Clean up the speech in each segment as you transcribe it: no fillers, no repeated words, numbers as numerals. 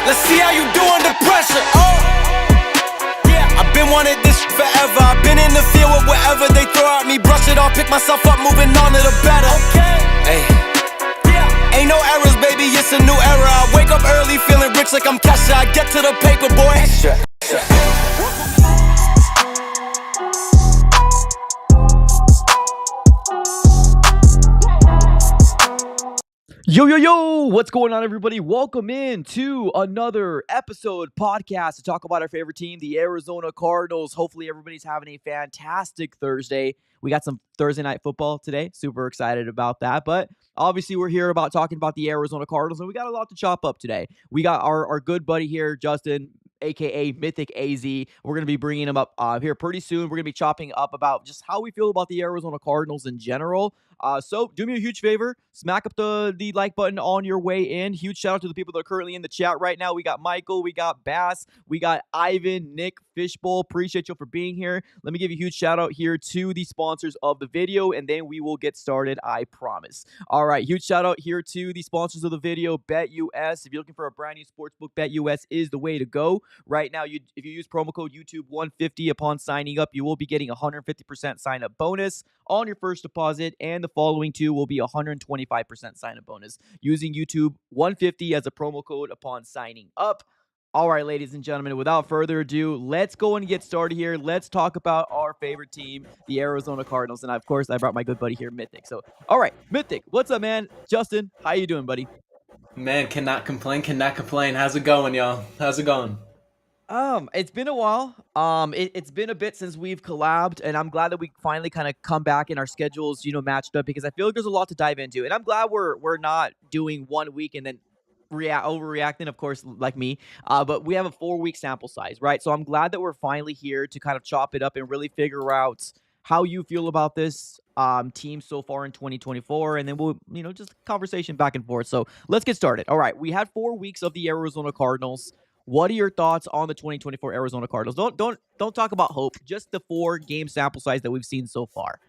Let's see how you do under pressure. Oh, yeah. I've been wanting this forever. I've been in the field with whatever they throw at me. Brush it off, pick myself up, moving on to the better. Okay. Hey. Yeah. Ain't no errors, baby. It's a new era. I wake up early, feeling rich like I'm Kesha. I get to the paper, boy. Extra. Yo, what's going on, everybody? Welcome in to another episode podcast to talk about our favorite team, the Arizona Cardinals. Hopefully, everybody's having a fantastic Thursday. We got some Thursday night football today. Super excited about that. But obviously, we're here talking about the Arizona Cardinals, and we got a lot to chop up today. We got our good buddy here, Justin, a.k.a. Mythic AZ. We're going to be bringing him up here pretty soon. We're going to be chopping up about just how we feel about the Arizona Cardinals in general. So do me a huge favor, smack up the like button on your way in. Huge shout out to the people that are currently in the chat right now. We got Michael, we got Bass, we got Ivan, Nick, Fishbowl. Appreciate you for being here. Let me give you a huge shout out here to the sponsors of the video, and then we will get started, I promise. All right, huge shout out here to the sponsors of the video, BetUS. If you're looking for a brand new sportsbook, BetUS is the way to go. Right now, if you use promo code YouTube150 upon signing up, you will be getting 150% sign up bonus on your first deposit, and the following two will be 125% sign up bonus using YouTube 150 as a promo code upon signing up. All right, ladies and gentlemen, without further ado, let's go and get started here. Let's talk about our favorite team, the Arizona Cardinals. And of course, I brought my good buddy here, Mythic. So, all right, Mythic, what's up, man? Justin, how you doing, buddy? Man, cannot complain. How's it going, y'all? How's it going? It's been a while. It's been a bit since we've collabed, and I'm glad that we finally kind of come back and our schedules, matched up, because I feel like there's a lot to dive into, and I'm glad we're not doing 1 week and then overreacting, of course, like me. But we have a 4-week sample size, right? So I'm glad that we're finally here to kind of chop it up and really figure out how you feel about this team so far in 2024, and then we'll, just conversation back and forth. So let's get started. All right, we had 4 weeks of the Arizona Cardinals. What are your thoughts on the 2024 Arizona Cardinals? Don't talk about hope, just the 4-game sample size that we've seen so far.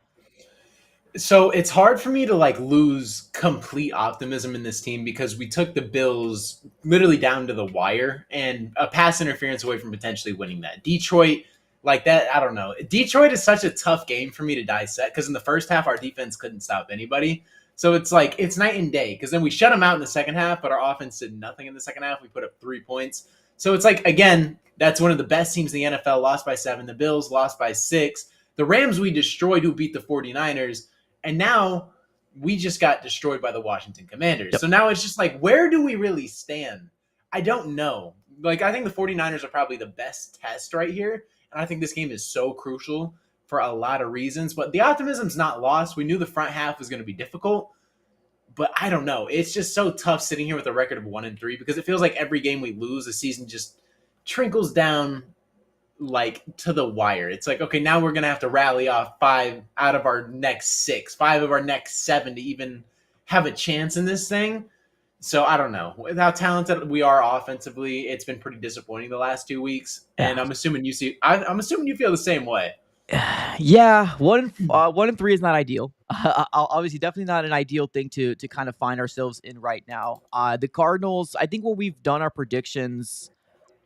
So it's hard for me to lose complete optimism in this team because we took the Bills literally down to the wire and a pass interference away from potentially winning that. Detroit, I don't know. Detroit is such a tough game for me to dissect because in the first half, our defense couldn't stop anybody. So it's it's night and day because then we shut them out in the second half, but our offense did nothing in the second half. We put up 3 points. So it's again, that's one of the best teams in the NFL, lost by 7. The Bills lost by 6. The Rams we destroyed, who beat the 49ers. And now we just got destroyed by the Washington Commanders. Yep. So now it's just where do we really stand? I don't know. I think the 49ers are probably the best test right here. And I think this game is so crucial for a lot of reasons. But the optimism's not lost. We knew the front half was going to be difficult. But I don't know. It's just so tough sitting here with a record of 1-3 because it feels like every game we lose, the season just trickles down to the wire. It's okay, now we're going to have to rally off 5 out of our next 6, 5 of our next 7 to even have a chance in this thing. So I don't know. With how talented we are offensively, it's been pretty disappointing the last 2 weeks. Yeah. And I'm assuming you feel the same way. Yeah, 1-3 is not ideal. Obviously, definitely not an ideal thing to kind of find ourselves in right now. The Cardinals, I think when we've done our predictions,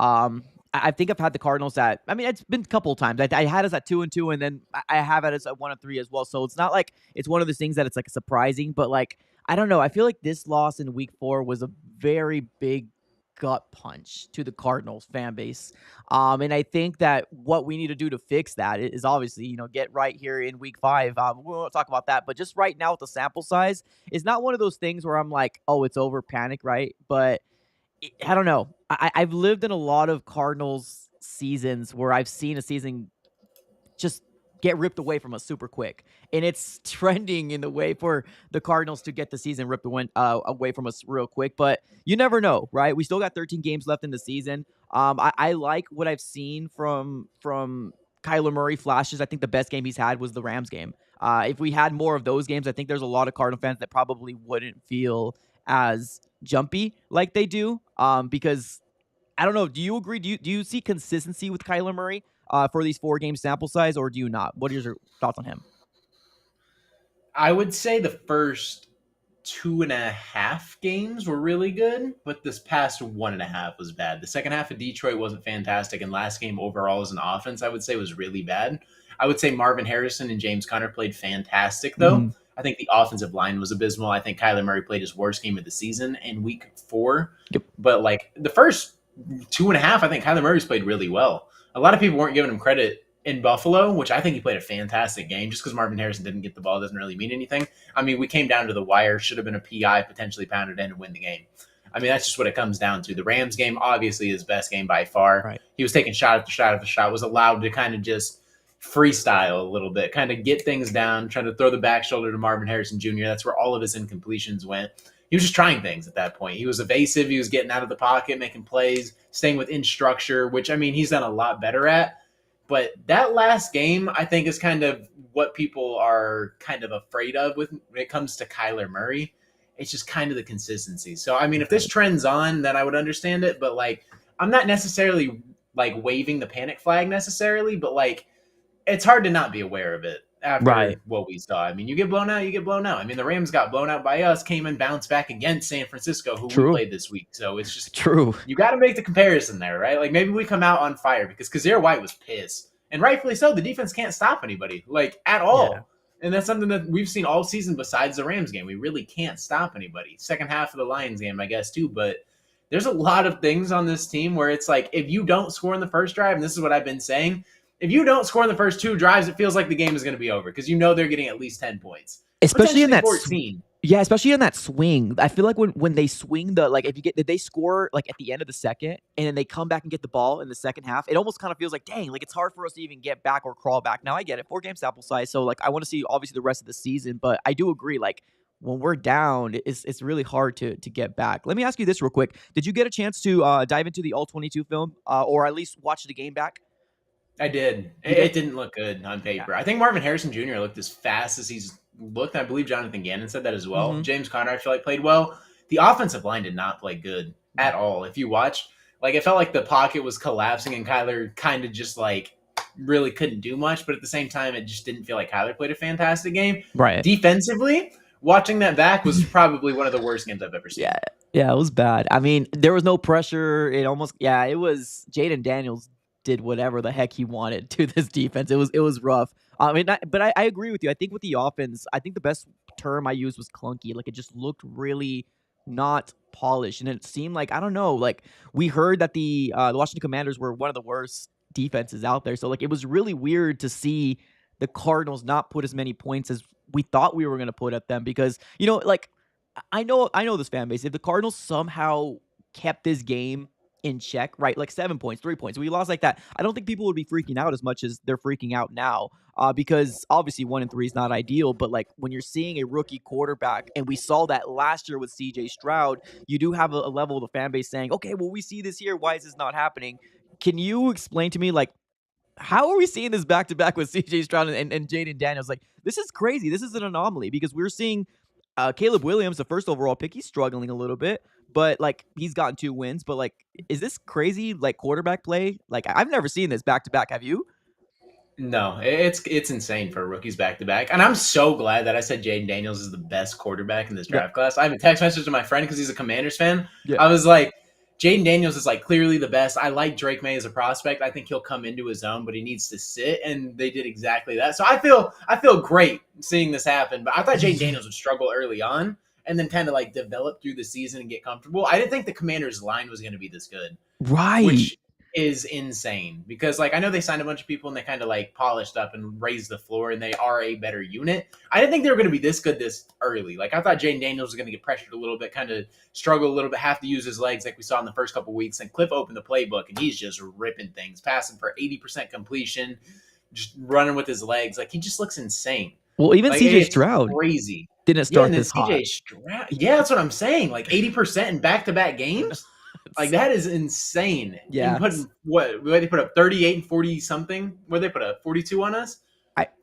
I think I've had the Cardinals it's been a couple of times. I had us at 2-2, and then I have it as at 1-3 as well. So it's not like it's one of those things that it's surprising, but I don't know. I feel like this loss in week 4 was a very big gut punch to the Cardinals fan base. And I think that what we need to do to fix that is obviously, get right here in week 5. We won't talk about that, but just right now with the sample size, it's not one of those things where I'm oh, it's over, panic, right? But I don't know. I've lived in a lot of Cardinals seasons where I've seen a season just get ripped away from us super quick. And it's trending in the way for the Cardinals to get the season ripped away from us real quick. But you never know, right? We still got 13 games left in the season. I like what I've seen from Kyler Murray flashes. I think the best game he's had was the Rams game. If we had more of those games, I think there's a lot of Cardinal fans that probably wouldn't feel as jumpy like they do. Because I don't know. Do you agree? Do you see consistency with Kyler Murray for these 4-game sample size, or do you not? What are your thoughts on him? I would say the first 2.5 games were really good, but this past 1.5 was bad. The second half of Detroit wasn't fantastic, and last game overall as an offense, I would say, was really bad. I would say Marvin Harrison and James Conner played fantastic, though. Mhm. I think the offensive line was abysmal. I think Kyler Murray played his worst game of the season in week 4. Yep. But like the first 2.5, I think Kyler Murray's played really well. A lot of people weren't giving him credit in Buffalo, which I think he played a fantastic game. Just because Marvin Harrison didn't get the ball doesn't really mean anything. I mean, we came down to the wire, should have been a PI, potentially pounded in and win the game. I mean, that's just what it comes down to. The Rams game, obviously his best game by far. Right. He was taking shot after shot after shot, was allowed to kind of just freestyle a little bit, kind of get things down, trying to throw the back shoulder to Marvin Harrison Jr. That's where all of his incompletions went. He was just trying things at that point. He was evasive. He was getting out of the pocket, making plays, staying within structure, which, I mean, he's done a lot better at. But that last game, I think, is kind of what people are kind of afraid of when it comes to Kyler Murray. It's just kind of the consistency. So, I mean, if this trend's on, then I would understand it. But, like, I'm not necessarily, like, waving the panic flag necessarily. But, like, it's hard to not be aware of it after what we saw. I mean, you get blown out, you get blown out. I mean, the Rams got blown out by us, came and bounced back against San Francisco, who we played this week. So it's just true. You got to make the comparison there, right? Like maybe we come out on fire because Kazir White was pissed. And rightfully so. The defense can't stop anybody, like at all. Yeah. And that's something that we've seen all season besides the Rams game. We really can't stop anybody. Second half of the Lions game, I guess, too. But there's a lot of things on this team where it's like if you don't score in the first drive, and this is what I've been saying, if you don't score in the first 2 drives, it feels like the game is going to be over because you know they're getting at least 10 points. Especially in that 14. Yeah, especially in that swing. I feel like when they swing did they score like at the end of the second and then they come back and get the ball in the second half, it almost kind of feels like, dang, like it's hard for us to even get back or crawl back. Now I get it, 4-game sample size, so like I want to see obviously the rest of the season, but I do agree, like when we're down, it's really hard to get back. Let me ask you this real quick. Did you get a chance to dive into the All-22 film or at least watch the game back? I did. It didn't look good on paper. Yeah. I think Marvin Harrison Jr. looked as fast as he's looked. I believe Jonathan Gannon said that as well. Mm-hmm. James Conner, I feel like, played well. The offensive line did not play good at all. If you watched, like, it felt like the pocket was collapsing and Kyler kind of just, like, really couldn't do much. But at the same time, it just didn't feel like Kyler played a fantastic game. Right. Defensively, watching that back was probably one of the worst games I've ever seen. Yeah, it was bad. I mean, there was no pressure. It was Jaden Daniels did whatever the heck he wanted to this defense. It was rough. I mean, but I agree with you. I think with the offense, I think the best term I used was clunky. Like it just looked really not polished, and it seemed like, I don't know, like we heard that the Washington Commanders were one of the worst defenses out there. So like it was really weird to see the Cardinals not put as many points as we thought we were going to put at them because, you know, like I know this fan base. If the Cardinals somehow kept this game in check, right? Like 7 points, 3 points. We lost like that. I don't think people would be freaking out as much as they're freaking out now because obviously 1-3 is not ideal. But like when you're seeing a rookie quarterback, and we saw that last year with CJ Stroud, you do have a level of the fan base saying, okay, well, we see this here. Why is this not happening? Can you explain to me, like, how are we seeing this back-to-back with CJ Stroud and Jaden Daniels? Like, this is crazy. This is an anomaly because we're seeing Caleb Williams, the first overall pick, he's struggling a little bit. But, like, he's gotten 2 wins. But, like, is this crazy, like, quarterback play? Like, I've never seen this back-to-back. Have you? No, it's insane for rookies back-to-back. And I'm so glad that I said Jaden Daniels is the best quarterback in this draft class. I have a text message to my friend because he's a Commanders fan. Yeah. I was like, Jaden Daniels is, like, clearly the best. I like Drake May as a prospect. I think he'll come into his own, but he needs to sit. And they did exactly that. So I feel great seeing this happen. But I thought Jaden Daniels would struggle early on and then kind of like develop through the season and get comfortable. I didn't think the Commanders' line was going to be this good. Right. Which is insane because like I know they signed a bunch of people and they kind of like polished up and raised the floor and they are a better unit. I didn't think they were going to be this good this early. Like I thought Jaden Daniels was going to get pressured a little bit, kind of struggle a little bit, have to use his legs like we saw in the first couple weeks. And Cliff opened the playbook and he's just ripping things, passing for 80% completion, just running with his legs. Like he just looks insane. Well, even like, CJ Stroud crazy. Didn't start this hot. Stroud, yeah, that's what I'm saying. Like 80% in back-to-back games. Like that is insane. Yeah. They put up 38 and 40 something. Where they put up 42 on us?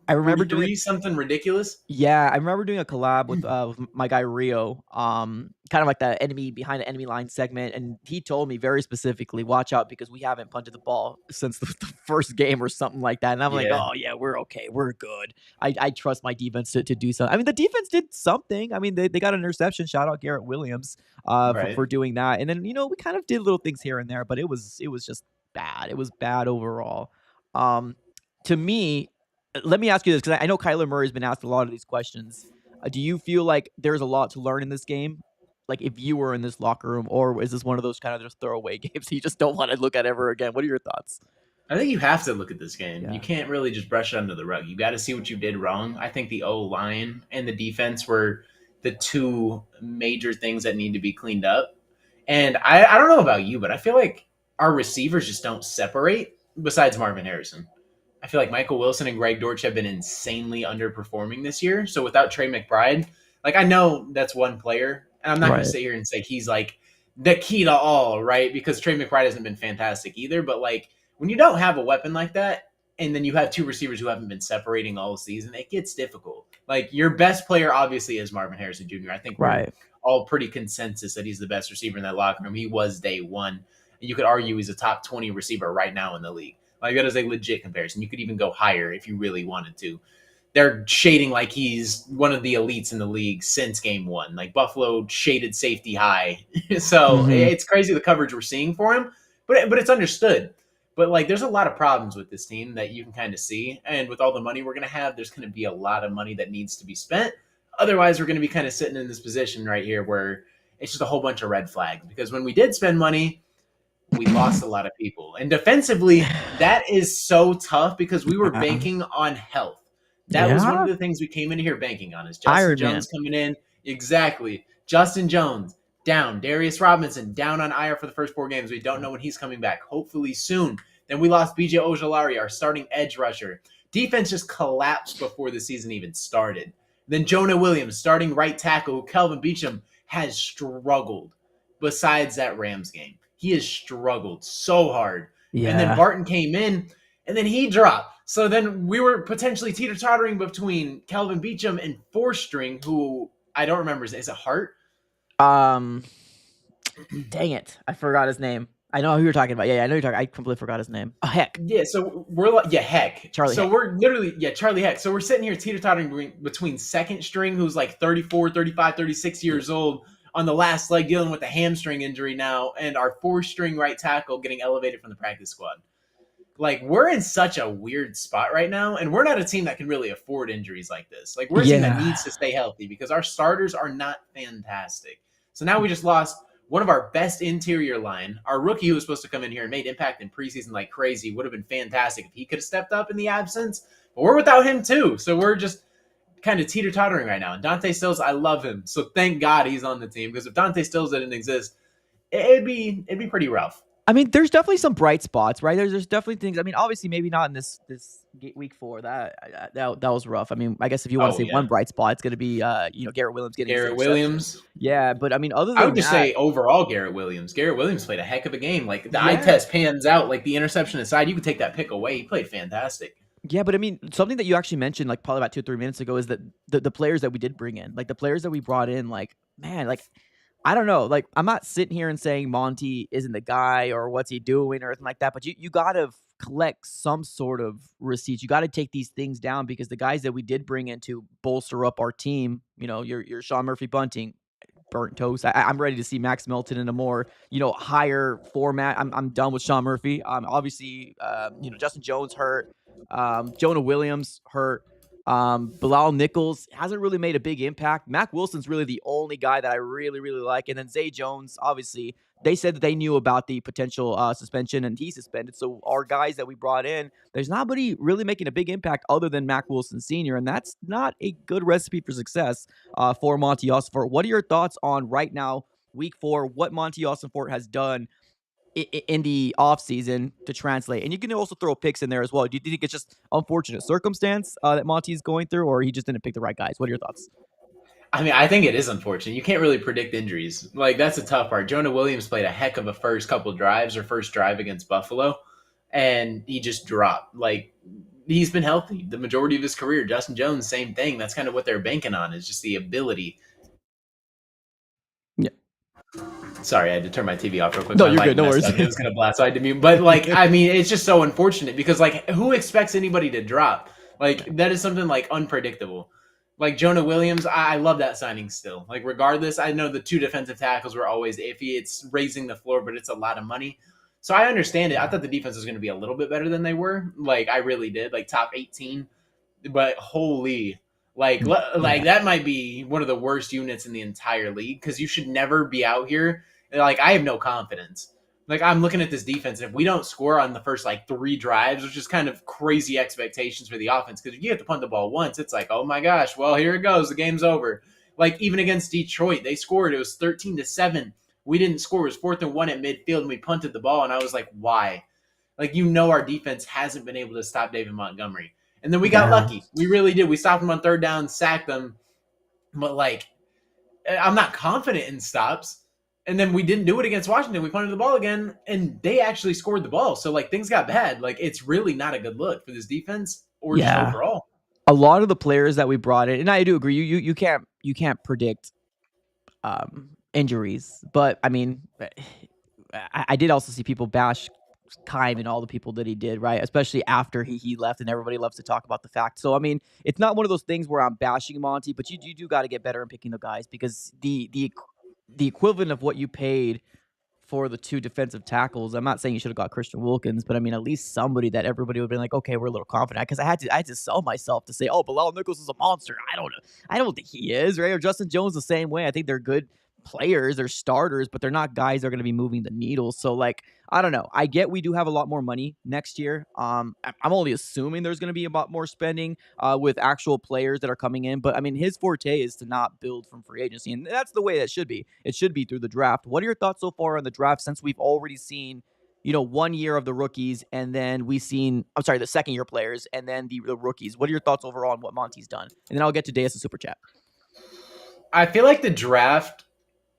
I remember doing 43, something ridiculous. Yeah, I remember doing a collab with my guy Rio, kind of like the enemy behind the enemy line segment, and he told me very specifically, "Watch out because we haven't punted the ball since the first game or something like that." And I'm like, Yeah, "Oh yeah, we're okay, we're good." I trust my defense to do something. I mean, the defense did something. I mean, they got an interception. Shout out Garrett Williams, right. for doing that. And then we kind of did little things here and there, but it was just bad. It was bad overall. Um, to me, let me ask you this because I know Kyler Murray's been asked a lot of these questions. Do you feel like there's a lot to learn in this game? Like if you were in this locker room, or is this one of those kind of just throwaway games you just don't want to look at ever again? What are your thoughts? I think you have to look at this game. You Yeah. can't really just brush it under the rug. You got to see what you did wrong. I think the O line and the defense were the two major things that need to be cleaned up. And I don't know about you, but I feel like our receivers just don't separate besides Marvin Harrison. I feel like Michael Wilson and Greg Dortch have been insanely underperforming this year. So without Trey McBride, like I know that's one player, and I'm not going to Right. sit here and say he's like the key to all, right? Because Trey McBride hasn't been fantastic either. But like when you don't have a weapon like that, and then you have two receivers who haven't been separating all season, it gets difficult. Like your best player obviously is Marvin Harrison Jr. I think we're Right. all pretty consensus that he's the best receiver in that locker room. He was day one. And you could argue he's a top 20 receiver right now in the league. Like that is a legit comparison. You could even go higher if you really wanted to. They're shading like he's one of the elites in the league since game one. Like Buffalo shaded safety high. So Hmm. it's crazy the coverage we're seeing for him, but it's understood. But like there's a lot of problems with this team that you can kind of see. And with all the money we're gonna have, there's gonna be a lot of money that needs to be spent. Otherwise, we're gonna be kind of sitting in this position right here where it's just a whole bunch of red flags. Because when we did spend money, we lost a lot of people. And defensively, that is so tough because we were Yeah. banking on health. That was one of Yeah. the things we came in here banking on is Justin Iron Man. Jones coming in. Exactly. Justin Jones down. Darius Robinson down on IR for the first 4 games. We don't know when he's coming back. Hopefully soon. Then we lost BJ Ojolari, our starting edge rusher. Defense just collapsed before the season even started. Then Jonah Williams, starting right tackle, Kelvin Beachum has struggled besides that Rams game. He has struggled so hard. And then Yeah. Barton came in and then he dropped. So then we were potentially teeter-tottering between Kelvin Beachum and four string, who I don't remember. Is it Hart? Um. Dang it! I forgot his name. I know who you're talking about. Yeah, I know you're talking. I completely forgot his name. Oh heck, Yeah, so we're like, yeah, Heck. Charlie So Heck. we're literally, yeah, Charlie Heck. So we're sitting here teeter-tottering between second string, who's like 34, 35, 36 Yeah. years old, on the last leg dealing with a hamstring injury now, and our four-string right tackle getting elevated from the practice squad. Like, we're in such a weird spot right now, and we're not a team that can really afford injuries like this. Like, we're a team that Yeah. needs to stay healthy because our starters are not fantastic. So now we just lost one of our best interior line. Our rookie who was supposed to come in here and made impact in preseason like crazy would have been fantastic if he could have stepped up in the absence. But we're without him too. So we're just kind of teeter-tottering right now. And Dante Stills, I love him. So thank God he's on the team because if Dante Stills didn't exist, it'd be pretty rough. I mean, there's definitely some bright spots, right? There's definitely things. I mean, obviously, maybe not in this week 4. That was rough. I mean, I guess if you want to Oh say one yeah. bright spot, it's going to be Garrett Williams getting his Garrett interception. Williams. Yeah, but I mean, other I than would just that, say overall Garrett Williams. Garrett Williams played a heck of a game. Like the eye yeah, test pans out, like the interception aside, you could take that pick away. He played fantastic. yeah. But I mean, something that you actually mentioned, like probably about 2 or 3 minutes ago, is that the players that we did bring in, like the players that we brought in, like man, like I don't know. Like, I'm not sitting here and saying Monty isn't the guy or what's he doing or anything like that, but you got to collect some sort of receipts. You got to take these things down because the guys that we did bring in to bolster up our team, your Sean Murphy Bunting, burnt toast. I'm ready to see Max Melton in a more, higher format. I'm done with Sean Murphy. Obviously, Justin Jones hurt. Jonah Williams hurt. Bilal Nichols hasn't really made a big impact. Mac Wilson's really the only guy that I really, really like. And then Zay Jones, obviously, they said that they knew about the potential suspension and he's suspended. So our guys that we brought in, there's nobody really making a big impact other than Mac Wilson Sr. And that's not a good recipe for success for Monty Ossenfort. What are your thoughts on right now, week 4, what Monty Ossenfort has done in the offseason to translate? And you can also throw picks in there as well. Do you think it's just unfortunate circumstance that Monty's going through, or he just didn't pick the right guys? What are your thoughts? I mean, I think it is unfortunate. You can't really predict injuries. Like that's the tough part. Jonah Williams played a heck of a first couple drives or first drive against Buffalo, and he just dropped. Like he's been healthy the majority of his career. Justin Jones, same thing. That's kind of what they're banking on, is just the ability. Yeah. Sorry, I had to turn my TV off real quick. No, My you're light good. No messed worries. up. It was gonna blast, so I had to mute. But like, I mean, it's just so unfortunate because like, who expects anybody to drop? Like, that is something like unpredictable. Like Jonah Williams, I love that signing still. Like, regardless, I know the 2 defensive tackles were always iffy. It's raising the floor, but it's a lot of money. So I understand it. I thought the defense was going to be a little bit better than they were. Like, I really did. Like, top 18. But holy, like that might be one of the worst units in the entire league, because you should never be out here. Like, I have no confidence. Like, I'm looking at this defense, and if we don't score on the first like 3 drives, which is kind of crazy expectations for the offense, because if you have to punt the ball once, it's like, oh my gosh, well, here it goes, the game's over. Like, even against Detroit, they scored. It was 13-7. We didn't score. It was 4th and 1 at midfield, and we punted the ball, and I was like, why? Like, our defense hasn't been able to stop David Montgomery. And then we got lucky. We really did. We stopped him on 3rd down, sacked them. But, like, I'm not confident in stops. And then we didn't do it against Washington. We punted the ball again, and they actually scored the ball. So, like, things got bad. Like, it's really not a good look for this defense or just overall. A lot of the players that we brought in, and I do agree, you can't predict injuries. But, I mean, I did also see people bash Keim and all the people that he did, right? Especially after he left, and everybody loves to talk about the fact. So, I mean, it's not one of those things where I'm bashing Monty, but you do got to get better in picking the guys, because the equivalent of what you paid for the 2 defensive tackles, I'm not saying you should have got Christian Wilkins, but I mean, at least somebody that everybody would have been like, okay, we're a little confident, because I had to sell myself to say, oh, Bilal Nichols is a monster. I don't think he is, right? Or Justin Jones the same way. I think they're good players, they're starters, but they're not guys that are going to be moving the needle. So, like, I don't know. I get we do have a lot more money next year. I'm only assuming there's going to be a lot more spending with actual players that are coming in. But, I mean, his forte is to not build from free agency, and that's the way that should be. It should be through the draft. What are your thoughts so far on the draft, since we've already seen, 1 year of the rookies, and then we've seen, the second year players, and then the rookies? What are your thoughts overall on what Monty's done? And then I'll get to Deus' Super Chat. I feel like the draft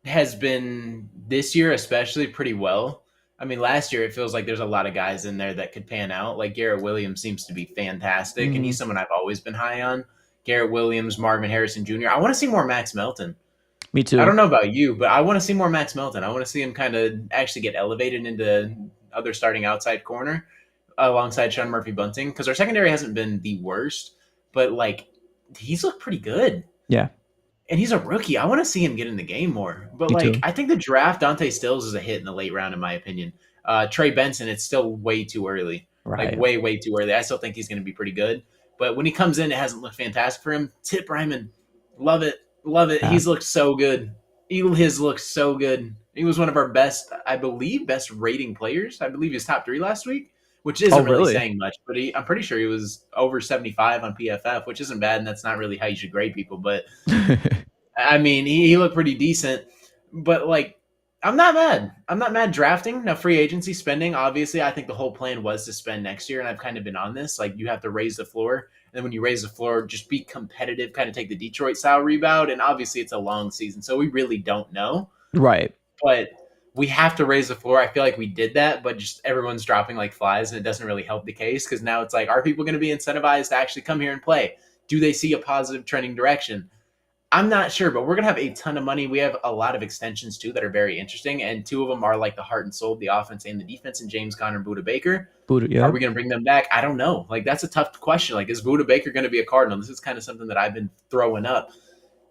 has been, this year especially, pretty well. I mean, last year it feels like there's a lot of guys in there that could pan out. Like Garrett Williams seems to be fantastic, and he's someone I've always been high on. Garrett Williams, Marvin Harrison Jr. I want to see more Max Melton. Me too. I don't know about you, but I want to see more Max Melton. I want to see him kind of actually get elevated into other starting outside corner alongside Sean Murphy-Bunting, because our secondary hasn't been the worst, but like, he's looked pretty good. Yeah. And he's a rookie. I want to see him get in the game more. But, Me too. I think the draft, Dante Stills is a hit in the late round, in my opinion. Trey Benson, it's still way too early. Right. Like, way, way too early. I still think he's going to be pretty good. But when he comes in, it hasn't looked fantastic for him. Tip Ryman, love it. Love it. Yeah. He's looked so good. His looks so good. He was one of our best rating players. I believe he was top 3 last week, which isn't really saying much. But I'm pretty sure he was over 75 on PFF, which isn't bad, and that's not really how you should grade people. But I mean, he looked pretty decent, but like, I'm not mad. I'm not mad drafting. Now, free agency spending, obviously, I think the whole plan was to spend next year, and I've kind of been on this. Like, you have to raise the floor, and then when you raise the floor, just be competitive, kind of take the Detroit style rebound. And obviously, it's a long season, so we really don't know. Right. But we have to raise the floor. I feel like we did that, but just everyone's dropping like flies, and it doesn't really help the case, because now it's like, are people going to be incentivized to actually come here and play? Do they see a positive trending direction? I'm not sure, but we're going to have a ton of money. We have a lot of extensions, too, that are very interesting, and 2 of them are like the heart and soul of the offense and the defense, and James Conner and Budda Baker. Are we going to bring them back? I don't know. Like, that's a tough question. Like, is Budda Baker going to be a Cardinal? This is kind of something that I've been throwing up,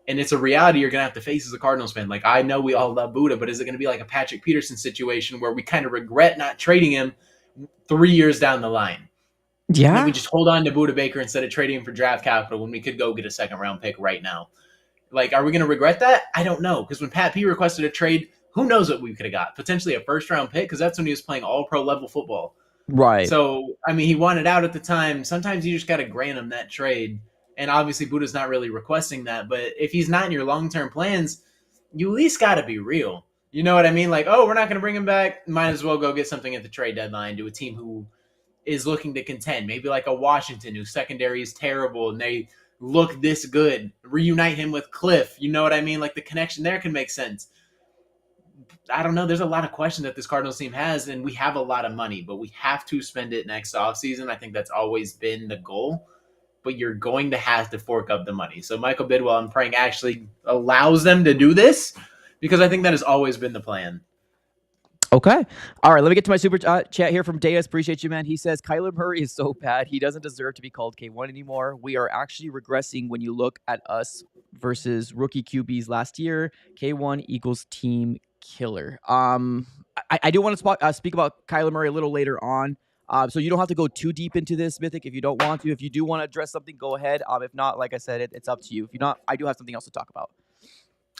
and it's a reality you're going to have to face as a Cardinals fan. Like, I know we all love Budda, but is it going to be like a Patrick Peterson situation where we kind of regret not trading him 3 years down the line? Yeah. And we just hold on to Budda Baker instead of trading him for draft capital when we could go get a second-round pick right now. Like, are we going to regret that? I don't know, because when Pat P requested a trade, who knows what we could have got? Potentially a first-round pick, because that's when he was playing all-pro level football. Right. So, I mean, he wanted out at the time. Sometimes you just got to grant him that trade. And obviously, Buddha's not really requesting that. But if he's not in your long-term plans, you at least got to be real. You know what I mean? Like, oh, we're not going to bring him back. Might as well go get something at the trade deadline to a team who is looking to contend. Maybe like a Washington, whose secondary is terrible, and they look this good. Reunite him with Cliff. You know what I mean? Like, the connection there can make sense. I don't know. There's a lot of questions that this Cardinals team has, and we have a lot of money, but we have to spend it next offseason. I think that's always been the goal, but you're going to have to fork up the money. So Michael Bidwell, I'm praying, actually allows them to do this, because I think that has always been the plan. Okay. All right. Let me get to my super chat here from Deus. Appreciate you, man. He says, Kyler Murray is so bad. He doesn't deserve to be called K1 anymore. We are actually regressing when you look at us versus rookie QBs last year. K1 equals team killer. I do want to speak about Kyler Murray a little later on. So you don't have to go too deep into this, Mythic, if you don't want to. If you do want to address something, go ahead. If not, like I said, it's up to you. If you're not, I do have something else to talk about.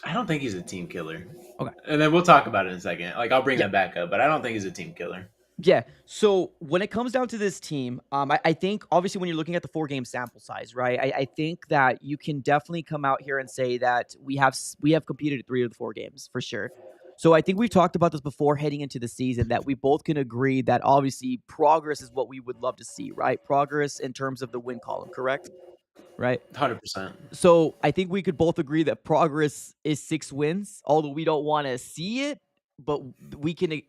I don't think he's a team killer. Okay. And then we'll talk about it in a second. Like, I'll bring that back up, but I don't think he's a team killer. Yeah. So when it comes down to this team, I think obviously when you're looking at the 4-game sample size, right? I think that you can definitely come out here and say that we have competed at 3 of the 4 games for sure. So I think we've talked about this before heading into the season, that we both can agree that obviously progress is what we would love to see, right? Progress in terms of the win column, correct? Right? 100%. So I think we could both agree that progress is 6 wins, although we don't want to see it, but we can,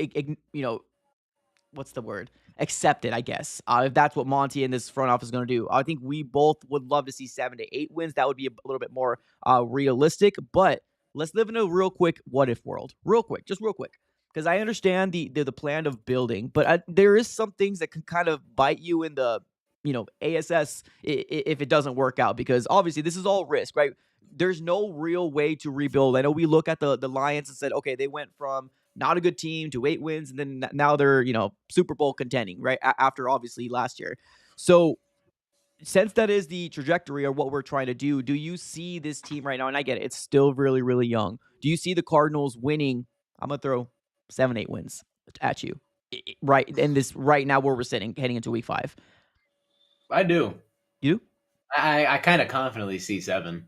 what's the word? Accept it, I guess. If that's what Monty and this front office is going to do. I think we both would love to see 7 to 8 wins. That would be a little bit more realistic. But let's live in a real quick what-if world. Real quick. Because I understand the plan of building, but there is some things that can kind of bite you in the ASS if it doesn't work out, because obviously this is all risk, right? There's no real way to rebuild. I know we look at the Lions and said, okay, they went from not a good team to 8 wins, and then now they're Super Bowl contending, right? After obviously last year. So since that is the trajectory of what we're trying to do, do you see this team right now? And I get it, it's still really, really young. Do you see the Cardinals winning? I'm gonna throw 7, 8 wins at you, right? And this right now where we're sitting, heading into week 5. I do. You? I kind of confidently see 7.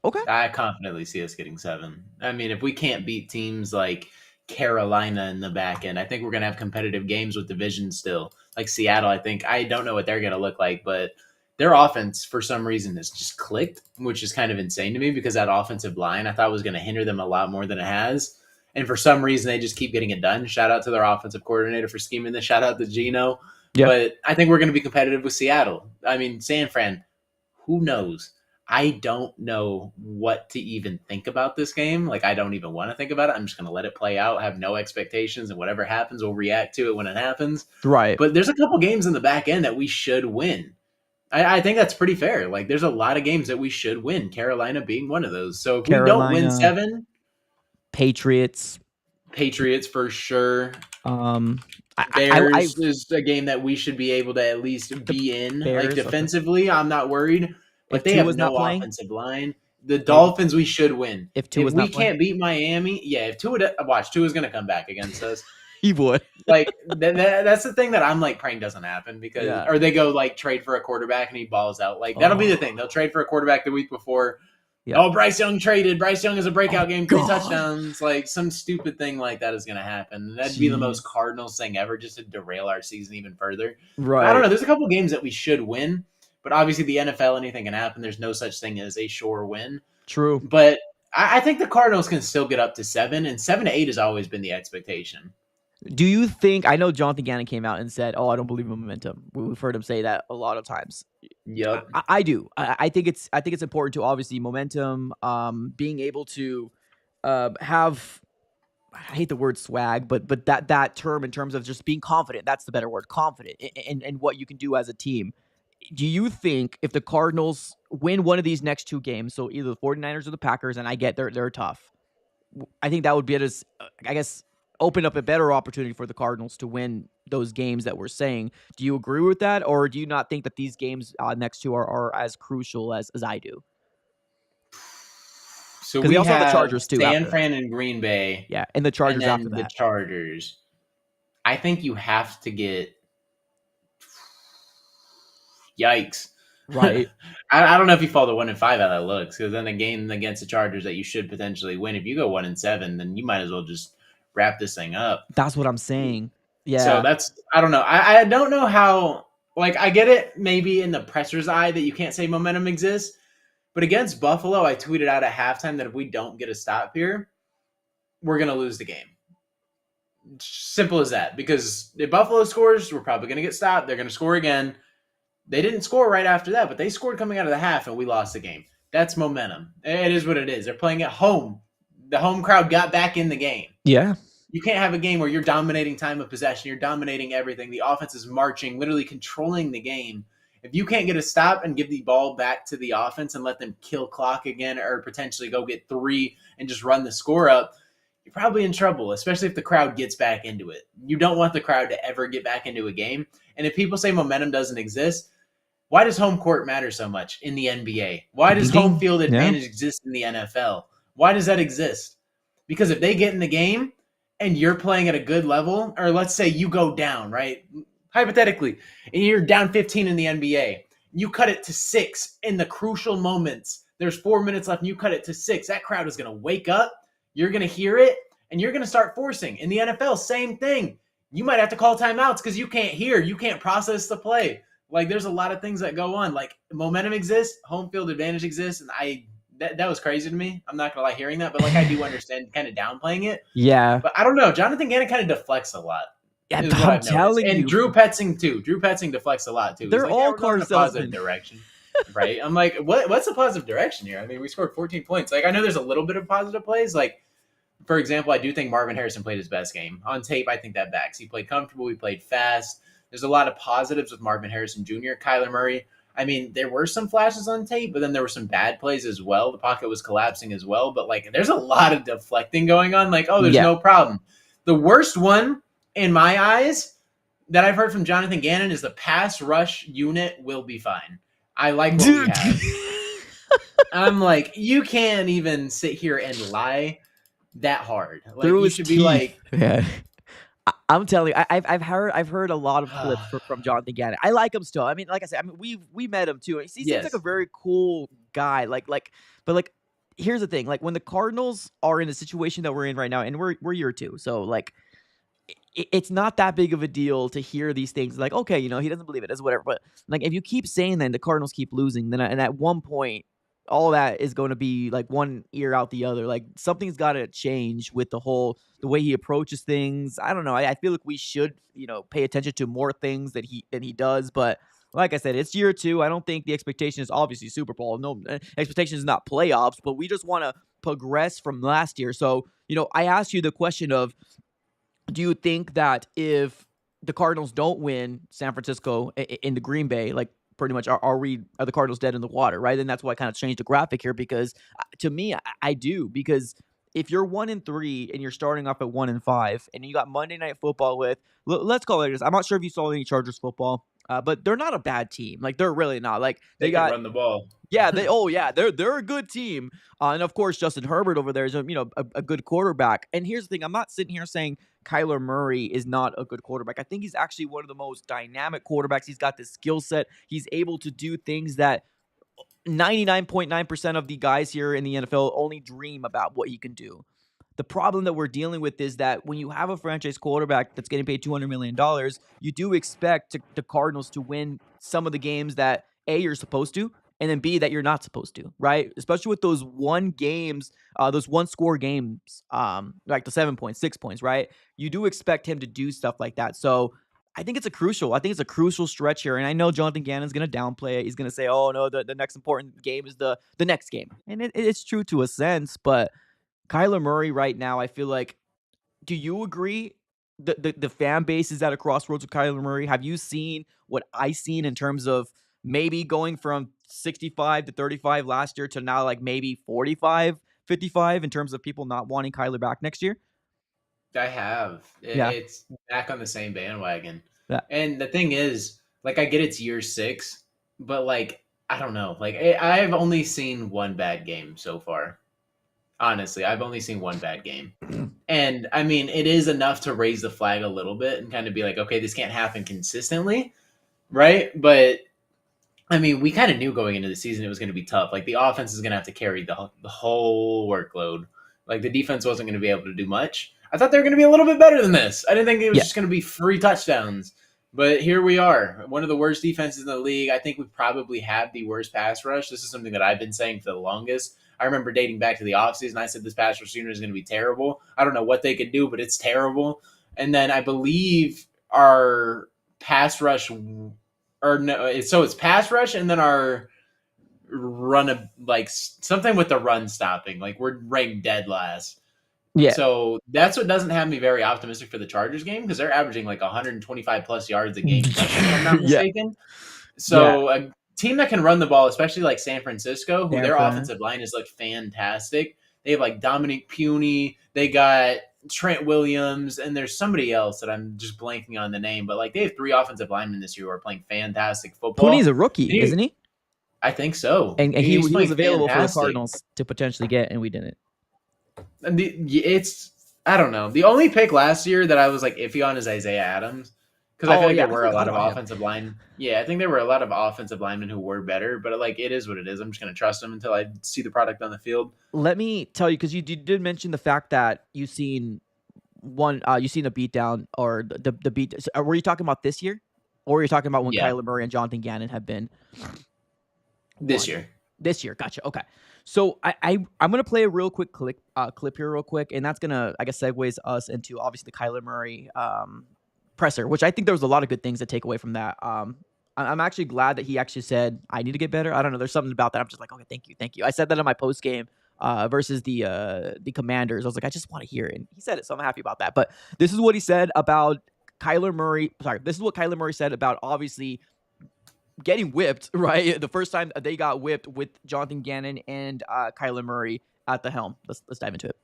Okay. I confidently see us getting 7. I mean, if we can't beat teams like Carolina in the back end, I think we're going to have competitive games with division still. Like Seattle, I don't know what they're going to look like, but their offense, for some reason, has just clicked, which is kind of insane to me, because that offensive line I thought was going to hinder them a lot more than it has. And for some reason, they just keep getting it done. Shout out to their offensive coordinator for scheming this. Shout out to Gino. Yeah. But I think we're going to be competitive with Seattle. I mean, San Fran, who knows? I don't know what to even think about this game. Like, I don't even want to think about it. I'm just going to let it play out, have no expectations, and whatever happens, we'll react to it when it happens. Right. But there's a couple games in the back end that we should win. I think that's pretty fair. Like, there's a lot of games that we should win, Carolina being one of those. So if we don't win 7... Patriots for sure. Bears is a game that we should be able to at least be in. Bears, like, defensively, I'm not worried. But they have no offensive line. The Dolphins, we should win. If we can't beat Miami, if Tua's going to come back against us. He would. Like, that's the thing that I'm like praying doesn't happen, because or they go like trade for a quarterback and he balls out. Like, that'll be the thing. They'll trade for a quarterback the week before. Yeah. Oh, Bryce Young traded. Bryce Young is a breakout game, 3 touchdowns. Like, some stupid thing like that is going to happen. That'd be the most Cardinals thing ever, just to derail our season even further. Right. I don't know. There's a couple games that we should win, but obviously the NFL, anything can happen. There's no such thing as a sure win. True. But I think the Cardinals can still get up to 7, and 7 to 8 has always been the expectation. Do you think? I know Jonathan Gannon came out and said, "Oh, I don't believe in momentum." We've heard him say that a lot of times. Yep, I do. I think it's important to obviously momentum, being able to have. I hate the word swag, but that term in terms of just being confident. That's the better word, confident in what you can do as a team. Do you think if the Cardinals win one of these next 2 games, so either the 49ers or the Packers, and I get they're tough, I think that would be I guess, open up a better opportunity for the Cardinals to win those games that we're saying. Do you agree with that, or do you not think that these games next 2 are as crucial as I do? So we also have the Chargers too. San Fran and Green Bay. Yeah, and the Chargers and after that. The Chargers. I think you have to get. Yikes! Right. I don't know if you fall to 1-5 how that looks, because then a game against the Chargers that you should potentially win. If you go 1-7, then you might as well just wrap this thing up. That's what I'm saying. Yeah. So I don't know. I don't know how. Like, I get it maybe in the presser's eye that you can't say momentum exists. But against Buffalo, I tweeted out at halftime that if we don't get a stop here, we're going to lose the game. Simple as that. Because if Buffalo scores, we're probably going to get stopped. They're going to score again. They didn't score right after that, but they scored coming out of the half, and we lost the game. That's momentum. It is what it is. They're playing at home. The home crowd got back in the game. Yeah. You can't have a game where you're dominating time of possession. You're dominating everything. The offense is marching, literally controlling the game. If you can't get a stop and give the ball back to the offense and let them kill clock again or potentially go get 3 and just run the score up, you're probably in trouble, especially if the crowd gets back into it. You don't want the crowd to ever get back into a game. And if people say momentum doesn't exist, why does home court matter so much in the NBA? Why does home field advantage exist in the NFL? Why does that exist? Because if they get in the game and you're playing at a good level, or let's say you go down, right? Hypothetically, and you're down 15 in the NBA, you cut it to 6 in the crucial moments. There's 4 minutes left and you cut it to 6. That crowd is going to wake up. You're going to hear it and you're going to start forcing. In the NFL, same thing. You might have to call timeouts because you can't hear. You can't process the play. Like, there's a lot of things that go on. Like, momentum exists, home field advantage exists, and that was crazy to me. I'm not gonna lie hearing that, but like I do understand kind of downplaying it. Yeah. But I don't know. Jonathan Gannon kind of deflects a lot. Yeah, I'm telling you. And Drew Petzing too. Drew Petzing deflects a lot too. They're like, all we're going in a positive direction. Right? I'm like, what's the positive direction here? I mean, we scored 14 points. Like, I know there's a little bit of positive plays. Like, for example, I do think Marvin Harrison played his best game. On tape, I think that backs. He played comfortable. He played fast. There's a lot of positives with Marvin Harrison Jr. Kyler Murray, I mean, there were some flashes on tape, but then there were some bad plays as well. The pocket was collapsing as well. But, like, there's a lot of deflecting going on. Like, oh, there's no problem. The worst one, in my eyes, that I've heard from Jonathan Gannon is the pass rush unit will be fine. I like what we have. I'm like, you can't even sit here and lie that hard. Like, you should be like... Yeah. I'm telling you, I've heard a lot of clips from Jonathan Gannon. I like him still. I mean, like I said, I mean we met him too. He seems like a very cool guy. But here's the thing: like when the Cardinals are in the situation that we're in right now, and we're year 2, so like it's not that big of a deal to hear these things. Like, okay, you know, he doesn't believe it, it's whatever. But like if you keep saying that, and the Cardinals keep losing, then and at one point, all that is going to be like one ear out the other. Like something's got to change with the way he approaches things. I don't know. I feel like we should, you know, pay attention to more things that he does. But like I said, it's year 2. I don't think the expectation is obviously Super Bowl. No, expectation is not playoffs, but we just want to progress from last year. So, you know, I asked you the question of, do you think that if the Cardinals don't win San Francisco in the Green Bay, like, pretty much are the Cardinals dead in the water, right? And that's why I kind of changed the graphic here, because to me, I do, because if you're 1-3 and you're starting off at 1-5 and you got Monday Night Football with, let's call it this. I'm not sure if you saw any Chargers football, but they're not a bad team. Like, they're really not. Like, they got run the ball. Yeah, they're a good team, and of course Justin Herbert over there is a good quarterback. And here's the thing: I'm not sitting here saying Kyler Murray is not a good quarterback. I think he's actually one of the most dynamic quarterbacks. He's got the skill set. He's able to do things that 99.9% of the guys here in the NFL only dream about what he can do. The problem that we're dealing with is that when you have a franchise quarterback that's getting paid $200 million, you do expect the Cardinals to win some of the games that A, you're supposed to, and then B, that you're not supposed to, right? Especially with those one score games, like the 7 points, 6 points, right? You do expect him to do stuff like that. So I think it's a crucial stretch here. And I know Jonathan Gannon's going to downplay it. He's going to say, oh, no, the next important game is the next game. And it's true to a sense, but Kyler Murray right now, I feel like, do you agree the fan base is at a crossroads with Kyler Murray? Have you seen what I seen in terms of maybe going from 65 to 35 last year to now like maybe 45, 55 in terms of people not wanting Kyler back next year? I have. It's back on the same bandwagon. Yeah. And the thing is, like, I get it's year 6, but like, I don't know. Like, I've only seen one bad game so far. Honestly, I've only seen one bad game. And I mean, it is enough to raise the flag a little bit and kind of be like, okay, this can't happen consistently, right? But I mean, we kind of knew going into the season it was going to be tough. Like, the offense is going to have to carry the whole workload. Like, the defense wasn't going to be able to do much. I thought they were going to be a little bit better than this. I didn't think it was just going to be free touchdowns. But here we are, one of the worst defenses in the league. I think we probably have the worst pass rush. This is something that I've been saying for the longest. I remember dating back to the offseason, I said this pass rush unit is going to be terrible. I don't know what they could do, but it's terrible. And then I believe our pass rush, or no, so it's pass rush, and then our run of like something with the run stopping. Like we're ranked dead last. Yeah. So that's what doesn't have me very optimistic for the Chargers game, because they're averaging like 125 plus yards a game rushing, if I'm not Yeah. mistaken. So a team that can run the ball, especially like San Francisco, who their offensive line is like fantastic. They have like Dominic Puny, they got Trent Williams, and there's somebody else that I'm just blanking on the name, but like they have 3 offensive linemen this year who are playing fantastic football. Puny's a rookie, isn't he? I think so. And he was available fantastic for the Cardinals to potentially get, and we didn't. And I don't know. The only pick last year that I was like iffy on is Isaiah Adams, because I feel like there were a lot of offensive line. Yeah, I think there were a lot of offensive linemen who were better, but like it is what it is. I'm just gonna trust them until I see the product on the field. Let me tell you, because you did mention the fact that you've seen a beatdown, or the beat. Were you talking about this year, or were you talking about when Kyler Murray and Jonathan Gannon have been this year? This year, gotcha. Okay, so I'm gonna play a real quick clip here, real quick, and that's gonna, I guess, segues us into obviously the Kyler Murray presser, which I think there was a lot of good things to take away from that. I'm actually glad that he actually said, I need to get better. I don't know. There's something about that. I'm just like, okay, thank you. I said that in my post game versus the Commanders. I was like, I just want to hear it. And he said it, so I'm happy about that. But this is what he said about Kyler Murray. Sorry, this is what Kyler Murray said about obviously getting whipped, right? The first time they got whipped with Jonathan Gannon and Kyler Murray at the helm. Let's dive into it.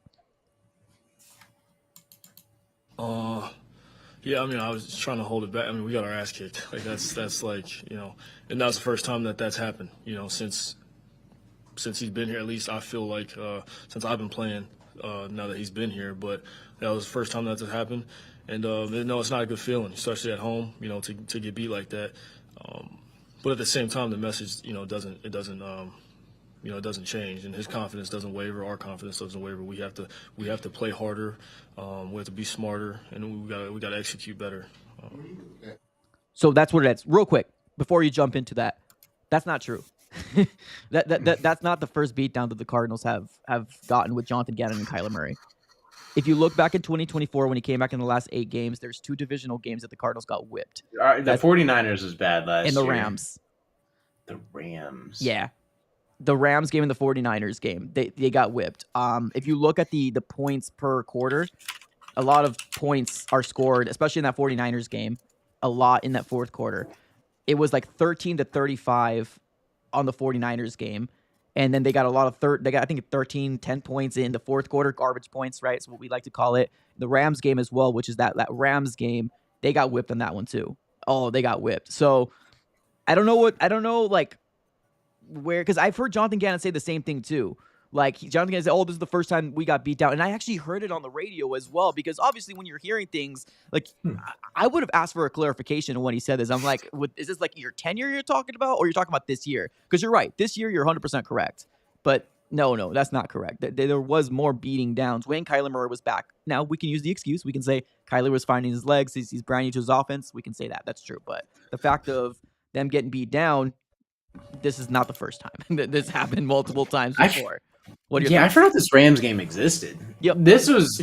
Yeah, I mean, I was just trying to hold it back. I mean, we got our ass kicked. Like that's like, you know, and that was the first time that's happened. You know, since he's been here. At least I feel like since I've been playing, now that he's been here. But that was the first time that's happened, and no, it's not a good feeling, especially at home. You know, to get beat like that. But at the same time, the message, you know, doesn't change, and his confidence doesn't waver. Our confidence doesn't waver. We have to play harder. We have to be smarter, and we got to execute better. So that's what it is. Real quick, before you jump into that, that's not true. That's not the first beatdown that the Cardinals have gotten with Jonathan Gannon and Kyler Murray. If you look back in 2024, when he came back in the last 8 games, there's 2 divisional games that the Cardinals got whipped. The 49ers was bad last year. And the Rams. The Rams. Yeah. The Rams game and the 49ers game, they got whipped. If you look at the points per quarter, a lot of points are scored, especially in that 49ers game, a lot in that fourth quarter. It was like 13-35 on the 49ers game. And then they got a lot of they got, I think, 10 points in the fourth quarter, garbage points, right? It's what we like to call it. The Rams game as well, which is that Rams game, they got whipped on that one too. Oh, they got whipped. So I don't know, like, where, because I've heard Jonathan Gannon say the same thing too. Like, Jonathan Gannon said, oh, this is the first time we got beat down. And I actually heard it on the radio as well, because obviously when you're hearing things, like, I would have asked for a clarification when he said this. I'm like, is this like your tenure you're talking about, or you're talking about this year? Because you're right. This year, you're 100% correct. But no, that's not correct. There was more beating downs when Kyler Murray was back. Now, we can use the excuse. We can say Kyler was finding his legs. He's brand new to his offense. We can say that. That's true. But the fact of them getting beat down, this is not the first time. This happened multiple times before. I forgot this Rams game existed. Yep. This was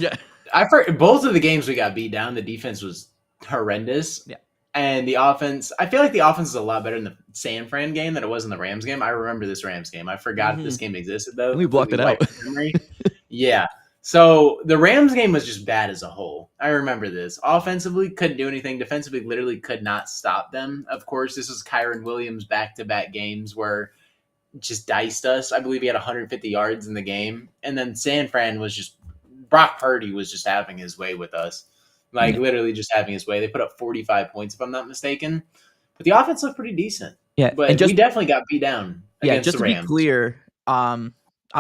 both of the games we got beat down. The defense was horrendous. Yeah. And the offense, I feel like the offense is a lot better in the San Fran game than it was in the Rams game. I remember this Rams game. I forgot this game existed, though. We blocked it out. Yeah. So the Rams game was just bad as a whole. I remember this. Offensively, couldn't do anything. Defensively, literally could not stop them. Of course, this was Kyron Williams back-to-back games where just diced us. I believe he had 150 yards in the game. And then San Fran was just – Brock Purdy was just having his way with us. Like, literally just having his way. They put up 45 points, if I'm not mistaken. But the offense looked pretty decent. Yeah. But we definitely got beat down against the Rams. To be clear,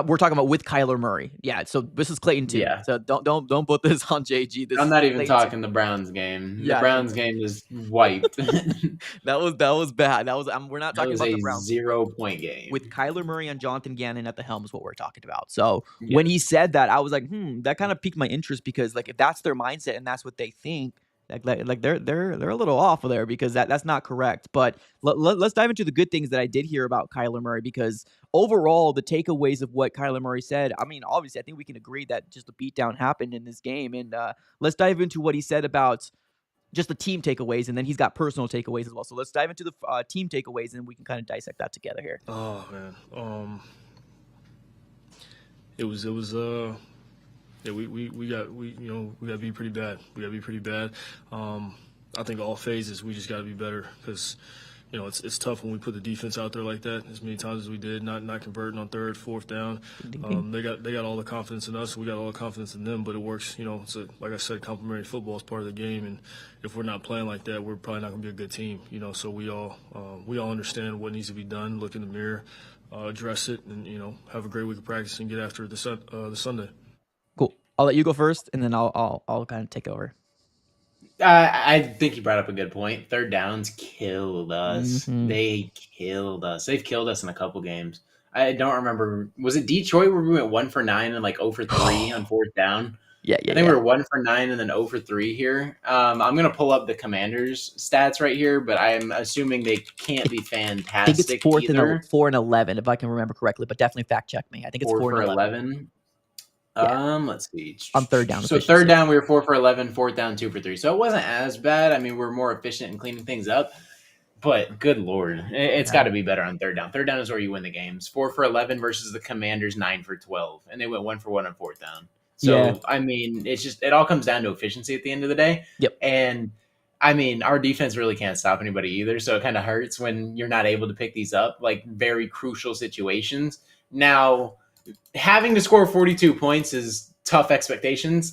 we're talking about with Kyler Murray. Yeah, so this is Clayton too. Yeah. So don't put this on JG. I'm not even talking the Browns game. Yeah. The Browns game is wiped. That was bad. We're not talking about the Browns. 0-point game. With Kyler Murray and Jonathan Gannon at the helm is what we're talking about. So when he said that, I was like, that kind of piqued my interest, because like if that's their mindset and that's what they think, Like they're a little off there because that's not correct. But let's dive into the good things that I did hear about Kyler Murray, because overall the takeaways of what Kyler Murray said. I mean, obviously, I think we can agree that just a beatdown happened in this game, and let's dive into what he said about just the team takeaways, and then he's got personal takeaways as well. So let's dive into the team takeaways, and we can kind of dissect that together here. Oh man, it was yeah, we got to be pretty bad. We got to be pretty bad. I think all phases we just got to be better, because it's tough when we put the defense out there like that as many times as we did, not converting on third, fourth down. They got all the confidence in us, we got all the confidence in them, but it works. It's like I said, complementary football is part of the game, and if we're not playing like that, we're probably not going to be a good team. So we all understand what needs to be done. Look in the mirror, address it, and have a great week of practice and get after it the Sunday. Cool. I'll let you go first, and then I'll kind of take over. I think you brought up a good point. Third downs killed us. Mhm. They killed us. They've killed us in a couple games. I don't remember. Was it Detroit where we went 1 for 9 and like 0 for 3 on fourth down? Yeah. I think we were 1 for 9 and then 0 for 3 here. I'm going to pull up the Commanders' stats right here, but I'm assuming they can't be fantastic. I think it's 4 and 11, if I can remember correctly, but definitely fact check me. I think it's 4 for and 11. Yeah. Let's see. On third down. So third down, we were 4 for 11. Fourth down, 2 for 3. So it wasn't as bad. I mean, we're more efficient in cleaning things up. But good Lord, it's got to be better on third down. Third down is where you win the games. 4 for 11 versus the Commanders 9 for 12, and they went 1 for 1 on fourth down. So I mean, it all comes down to efficiency at the end of the day. Yep. And I mean, our defense really can't stop anybody either. So it kind of hurts when you're not able to pick these up, like very crucial situations. Now, having to score 42 points is tough expectations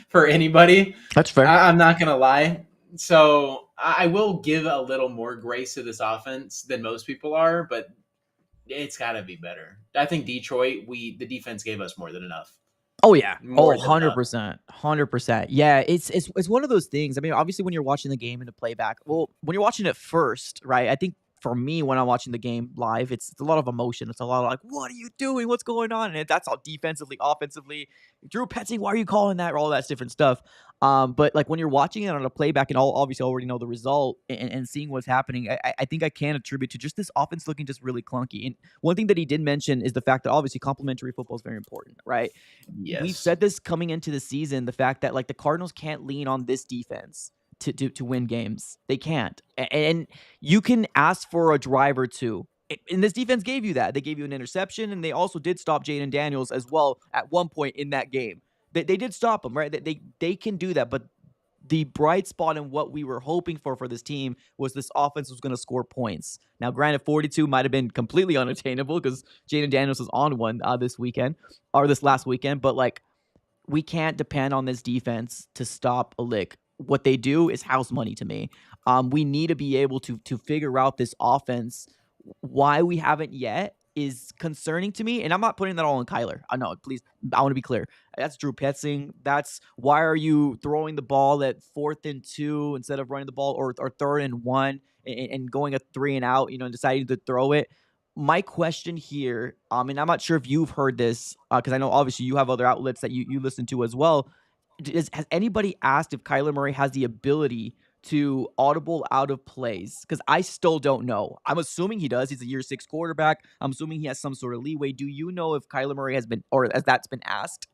for anybody. That's fair. I'm not going to lie. So I will give a little more grace to this offense than most people are, but it's got to be better. I think Detroit, the defense gave us more than enough. Oh yeah. 100%. 100%. Yeah, it's one of those things. I mean, obviously when you're watching the game in the playback, well, when you're watching it first, right? I think for me, when I'm watching the game live, it's a lot of emotion. It's a lot of like, what are you doing? What's going on? And that's all defensively, offensively. Drew Petzing, why are you calling that? All that different stuff. But like when you're watching it on a playback and obviously already know the result and seeing what's happening, I think I can attribute to just this offense looking just really clunky. And one thing that he did mention is the fact that obviously complementary football is very important, right? Yes. We've said this coming into the season, the fact that like the Cardinals can't lean on this defense to win games. They can't. And you can ask for a drive or two. And this defense gave you that. They gave you an interception, and they also did stop Jaden Daniels as well at one point in that game. They did stop him, right? They can do that, but the bright spot in what we were hoping for this team was this offense was going to score points. Now, granted, 42 might have been completely unattainable because Jaden Daniels was on one this last weekend, but like we can't depend on this defense to stop a lick. What they do is house money to me. We need to be able to figure out this offense. Why we haven't yet is concerning to me, and I'm not putting that all on Kyler. I know, please, I want to be clear. That's Drew Petzing. That's why are you throwing the ball at 4th and 2 instead of running the ball or 3rd and 1 and going a 3 and out, and deciding to throw it. My question here, and I'm not sure if you've heard this, because I know obviously you have other outlets that you listen to as well. Has anybody asked if Kyler Murray has the ability to audible out of plays? Because I still don't know. I'm assuming he does. He's a year 6 quarterback. I'm assuming he has some sort of leeway. Do you know if Kyler Murray has been, or as that's been asked?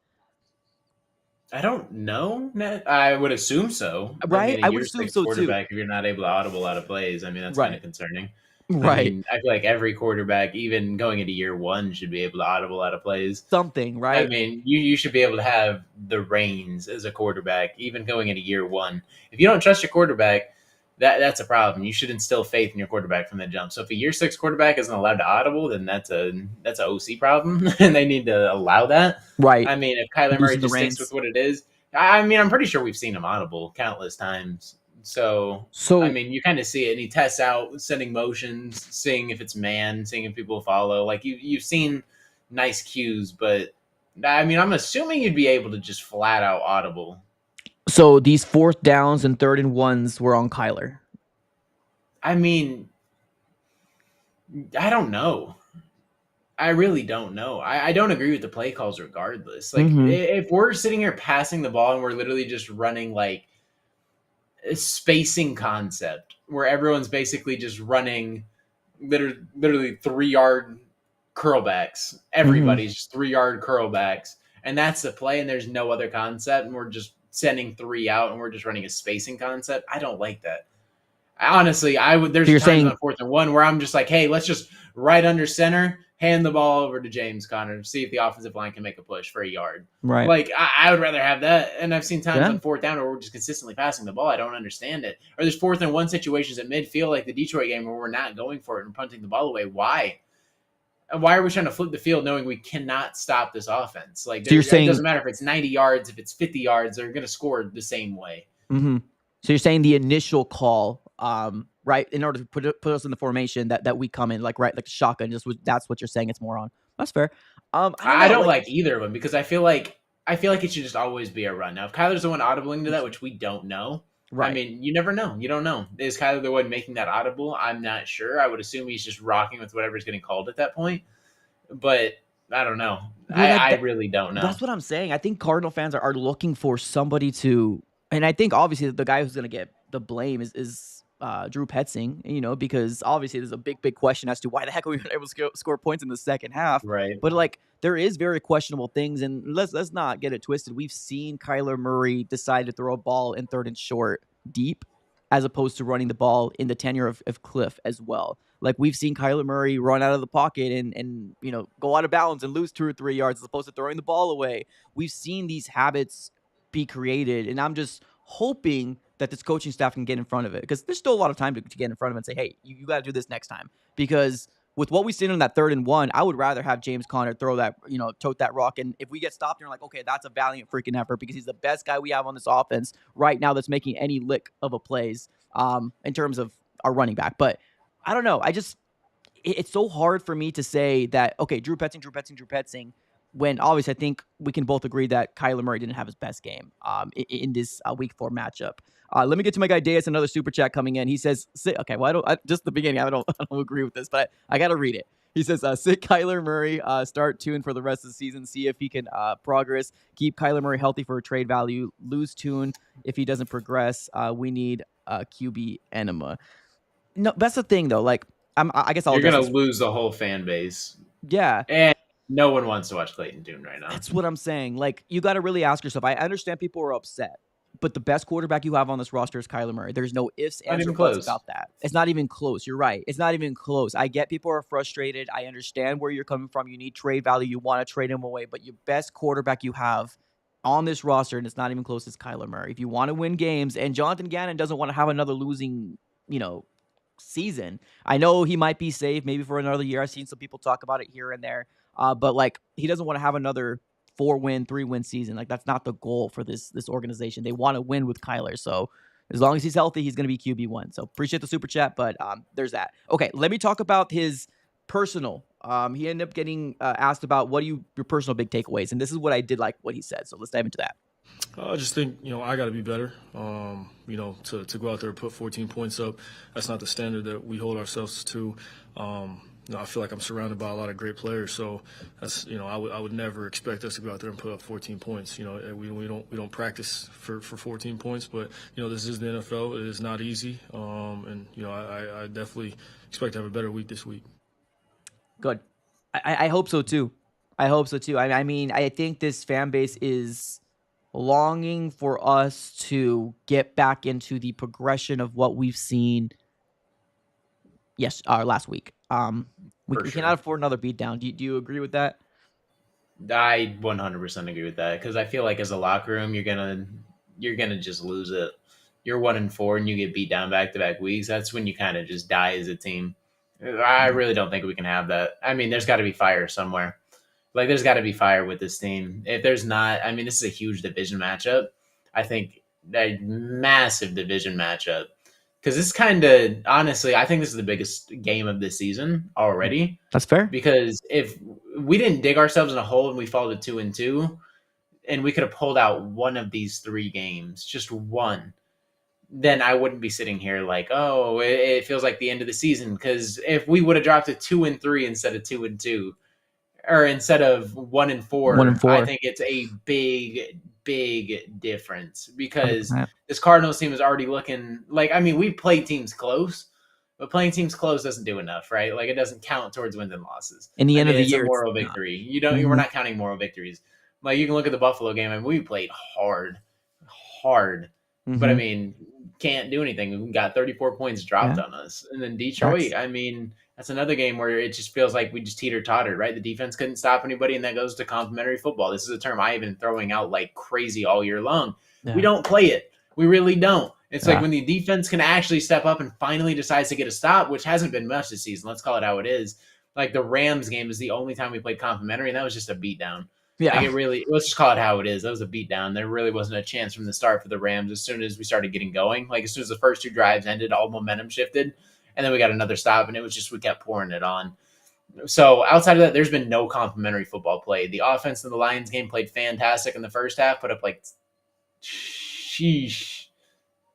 I don't know. I would assume so. Right? I mean, would assume so too. If you're not able to audible out of plays, I mean, that's kind of concerning. Right. I mean, I feel like every quarterback, even going into year 1, should be able to audible out of plays. Something, right? I mean, you should be able to have the reins as a quarterback, even going into year 1. If you don't trust your quarterback, that's a problem. You should instill faith in your quarterback from the jump. So if a year 6 quarterback isn't allowed to audible, then that's an OC problem, and they need to allow that. Right. I mean, if Kyler Murray just sticks with what it is, I mean, I'm pretty sure we've seen him audible countless times. So I mean, you kind of see it, and he tests out sending motions, seeing if it's man, seeing if people follow. Like you've seen nice cues, but I mean, I'm assuming you'd be able to just flat out audible. So these 4th downs and 3rd and 1s were on Kyler. I mean, I don't know. I really don't know. I don't agree with the play calls regardless. Like if we're sitting here passing the ball and we're literally just running like spacing concept where everyone's basically just running literally 3-yard curlbacks. Everybody's just 3-yard curlbacks, and that's the play. And there's no other concept, and we're just sending 3 out, and we're just running a spacing concept. I don't like that. Honestly, I would. There's So you're times saying on 4th and 1 where I'm just like, hey, let's just right under center, hand the ball over to James Conner, see if the offensive line can make a push for a yard. right? Like, I would rather have that. And I've seen times Yeah. on 4th down where we're just consistently passing the ball. I don't understand it. Or there's 4th and 1 situations at midfield, like the Detroit game, where we're not going for it and punting the ball away. Why? And why are we trying to flip the field knowing we cannot stop this offense? Like, So you're saying it doesn't matter if it's 90 yards, if it's 50 yards, they're going to score the same way. So you're saying the initial call, right, in order to put us in the formation that we come in, like shotgun, that's what you're saying it's more on. That's fair. I don't like either of them because I feel like it should just always be a run. Now, if Kyler's the one audibling to that, which we don't know, right. I mean, you never know. You don't know. Is Kyler the one making that audible? I'm not sure. I would assume he's just rocking with whatever's getting called at that point. But I don't know. I really don't know. That's what I'm saying. I think Cardinal fans are looking for somebody to, and I think obviously the guy who's going to get the blame is Drew Petzing, because obviously there's a big question as to why the heck are we able to score points in the second half. Right. But like there is very questionable things, and let's not get it twisted. We've seen Kyler Murray decide to throw a ball in 3rd and short deep, as opposed to running the ball in the tenure of Cliff as well. Like we've seen Kyler Murray run out of the pocket and go out of bounds and lose 2 or 3 yards as opposed to throwing the ball away. We've seen these habits be created, and I'm just hoping that this coaching staff can get in front of it, because there's still a lot of time to get in front of it and say, hey, you got to do this next time. Because with what we've seen on that 3rd and 1, I would rather have James Conner throw that, tote that rock. And if we get stopped, you're like, okay, that's a valiant freaking effort, because he's the best guy we have on this offense right now that's making any lick of a plays in terms of our running back. But I don't know. It's so hard for me to say that, okay, Drew Petzing, when obviously I think we can both agree that Kyler Murray didn't have his best game in this Week 4 matchup. Let me get to my guy Deus, another super chat coming in. He says, okay, well, just the beginning, I don't agree with this, but I got to read it. He says, sit Kyler Murray, start Tune for the rest of the season, see if he can progress, keep Kyler Murray healthy for a trade value, lose Tune if he doesn't progress. We need QB enema. No, that's the thing, though. Like, I guess you're going to lose the whole fan base. Yeah. And no one wants to watch Clayton Tune right now. That's what I'm saying. Like, you got to really ask yourself. I understand people are upset, but the best quarterback you have on this roster is Kyler Murray. There's no ifs, ands, or buts about that. It's not even close. You're right. It's not even close. I get people are frustrated. I understand where you're coming from. You need trade value. You want to trade him away, but your best quarterback you have on this roster, and it's not even close, is Kyler Murray. If you want to win games, and Jonathan Gannon doesn't want to have another losing, season. I know he might be safe maybe for another year. I've seen some people talk about it here and there, but like he doesn't want to have another 4-win, 3-win season. Like that's not the goal for this organization. They want to win with Kyler. So as long as he's healthy, he's going to be QB1. So appreciate the super chat, but there's that. Okay, let me talk about his personal. He ended up getting asked about your personal big takeaways, and this is what I did like what he said. So let's dive into that. I just think, I got to be better, to go out there and put 14 points up. That's not the standard that we hold ourselves to. I feel like I'm surrounded by a lot of great players. So that's, I would never expect us to go out there and put up 14 points. We don't practice for 14 points, but, this is the NFL. It is not easy. I definitely expect to have a better week this week. Good. I hope so too. I mean, I think this fan base is longing for us to get back into the progression of what we've seen last week. We cannot afford another beatdown. Do you agree with that? I 100% agree with that, because I feel like as a locker room, you're gonna just lose it. You're 1-4 and you get beat down back-to-back weeks. That's when you kind of just die as a team. I really don't think we can have that. I mean, there's got to be fire somewhere. Like, there's got to be fire with this team. If there's not, I mean, this is a huge division matchup. I think a massive division matchup. Because this honestly, I think this is the biggest game of this season already. That's fair. Because if we didn't dig ourselves in a hole and we fall to 2-2, and we could have pulled out one of these 3 games, just one, then I wouldn't be sitting here like, oh, it feels like the end of the season. Because if we would have dropped to 2-3 instead of 2-2, or instead of 1-4, I think it's a big big difference because 100%. this Cardinals team is already looking like, I mean, we play teams close, but playing teams close doesn't do enough, right? Like, it doesn't count towards wins and losses. In the I end of mean, the it's a year, it's moral not. victory. We're Mhm. not counting moral victories. Like, you can look at the Buffalo game. I mean, we played hard. But I Mhm. mean, can't do anything. We got 34 points dropped Yeah, on us. And then Detroit, facts. I mean, that's another game where it just feels like we just teeter-tottered, right? The defense couldn't stop anybody, and that goes to complementary football. This is a term I've been throwing out like crazy all year long. We Yeah. don't play it. We really don't. It's like Yeah. when the defense can actually step up and finally decides to get a stop, which hasn't been much this season. Let's call it how it is. Like the Rams game is the only time we played complementary, and that was just a beatdown. Like Yeah. it really, let's just call it how it is. That was a beatdown. There really wasn't a chance from the start for the Rams as soon as we started getting going. Like as soon as the first two drives ended, all momentum shifted. And then we got another stop, and it was just we kept pouring it on. So outside of that, there's been no complimentary football play. The offense in the Lions game played fantastic in the first half, put up like, sheesh,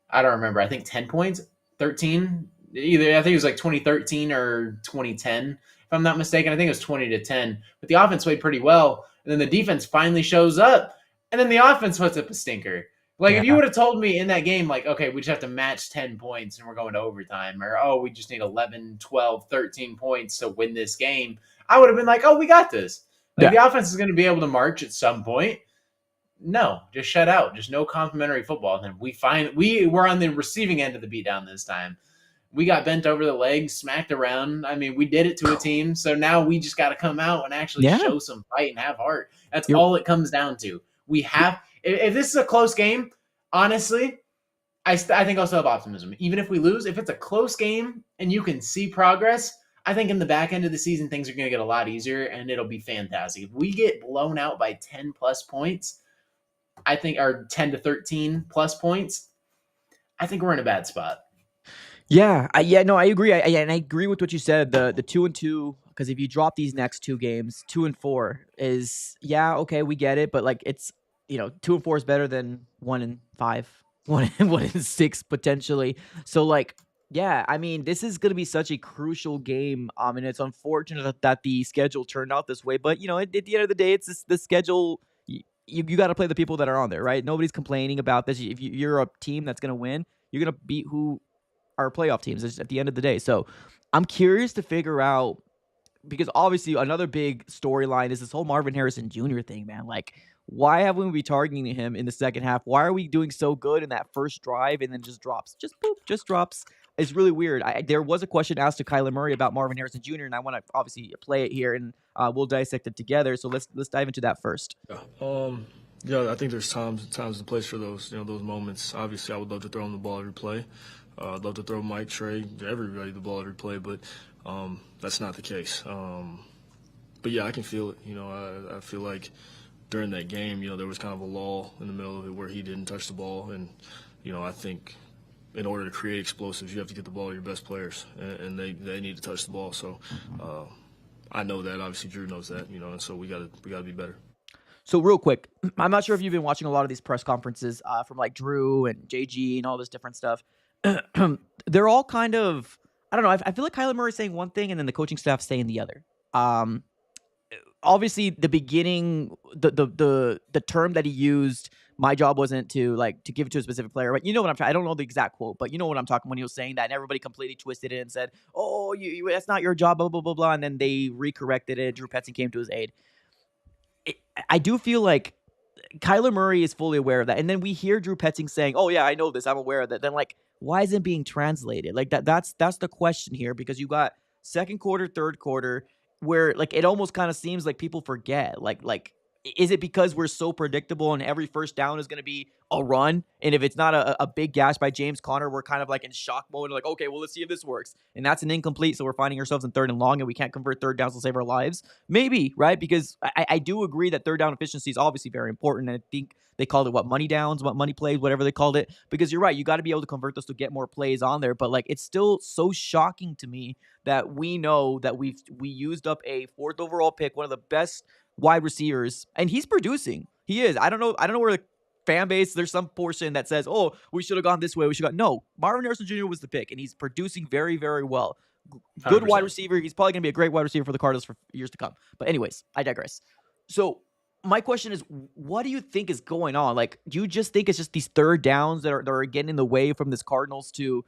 I don't remember. I think 10 points, 13. Either I think it was like 2013 or 2010, if I'm not mistaken. I think it was 20-10. But the offense played pretty well. And then the defense finally shows up. And then the offense puts up a stinker. Like if you Yeah. would have told me in that game, like, okay, we just have to match 10 points and we're going to overtime, or oh, we just need 11, 12, 13 points to win this game, I would have been like, oh, we got this. Like Yeah. the offense is going to be able to march at some point. No, just shut out. Just no complimentary football. And we were on the receiving end of the beatdown this time. We got bent over the legs, smacked around. I mean, we did it to a team. So now we just got to come out and actually Yeah. show some fight and have heart. That's You're- all it comes down to. We have, if this is a close game, honestly, I think I'll still have optimism. Even if we lose, if it's a close game and you can see progress, I think in the back end of the season, things are going to get a lot easier and it'll be fantastic. If we get blown out by 10 plus points, I think, or 10 to 13 plus points, I think we're in a bad spot. Yeah, no, I agree. And I agree with what you said. The 2-2, because if you drop these next two games, 2-4 is okay, we get it, but like it's 2-4 is better than 1-5, 1-6 potentially. So like, yeah, I mean, this is gonna be such a crucial game. And it's unfortunate that the schedule turned out this way, but at the end of the day, it's the schedule. You got to play the people that are on there, right? Nobody's complaining about this. If you're a team that's gonna win, you're gonna beat who our playoff teams at the end of the day. So I'm curious to figure out, because obviously another big storyline is this whole Marvin Harrison Jr. thing, man. Like, why haven't we been targeting him in the second half? Why are we doing so good in that first drive and then just drops? Just boop, just drops. It's really weird. There was a question asked to Kyler Murray about Marvin Harrison Jr., and I want to obviously play it here, and we'll dissect it together. So let's dive into that first. Yeah, I think there's times and place for those those moments. Obviously, I would love to throw him the ball every play. I'd love to throw Mike, Trey, everybody the ball every play, but that's not the case. But yeah, I can feel it. I feel like during that game, there was kind of a lull in the middle of it where he didn't touch the ball, and I think in order to create explosives, you have to get the ball to your best players, and they need to touch the ball. So I know that. Obviously, Drew knows that. And so we gotta be better. So real quick, I'm not sure if you've been watching a lot of these press conferences from like Drew and JG and all this different stuff. They're all kind of, I don't know. I feel like Kyler Murray's saying one thing and then the coaching staff saying the other. Obviously, the beginning, the term that he used, my job wasn't to give it to a specific player, but you know what I'm trying. I don't know the exact quote, but you know what I'm talking when he was saying that, and everybody completely twisted it and said, "Oh, that's not your job," blah blah blah blah, and then they recorrected it. Drew Petzing came to his aid. I do feel like Kyler Murray is fully aware of that. And then we hear Drew Petzing saying, "Oh yeah, I know this. I'm aware of that." Then why isn't it being translated? Like that's the question here, because you got second quarter, third quarter, where it almost kind of seems like people forget. Is it because we're so predictable and every first down is going to be a run? And if it's not a big gash by James Conner, we're kind of in shock mode. Okay, well, let's see if this works. And that's an incomplete. So we're finding ourselves in third and long and we can't convert third downs to save our lives. Maybe, right? Because I do agree that third down efficiency is obviously very important. And I think they called it money downs, money plays, whatever they called it. Because you're right. You got to be able to convert those to get more plays on there. But it's still so shocking to me that we know that we used up a fourth overall pick, one of the best wide receivers, and he's producing. He is. I don't know where the fan base, there's some portion that says, "Oh, we should have gone this way. We should have." No, Marvin Harrison Jr. was the pick, and he's producing very, very well. Good 100%. wide receiver. He's probably going to be a great wide receiver for the Cardinals for years to come. But anyways, I digress. So my question is, what do you think is going on? Like, do you just think it's just these third downs that are getting in the way from this Cardinals to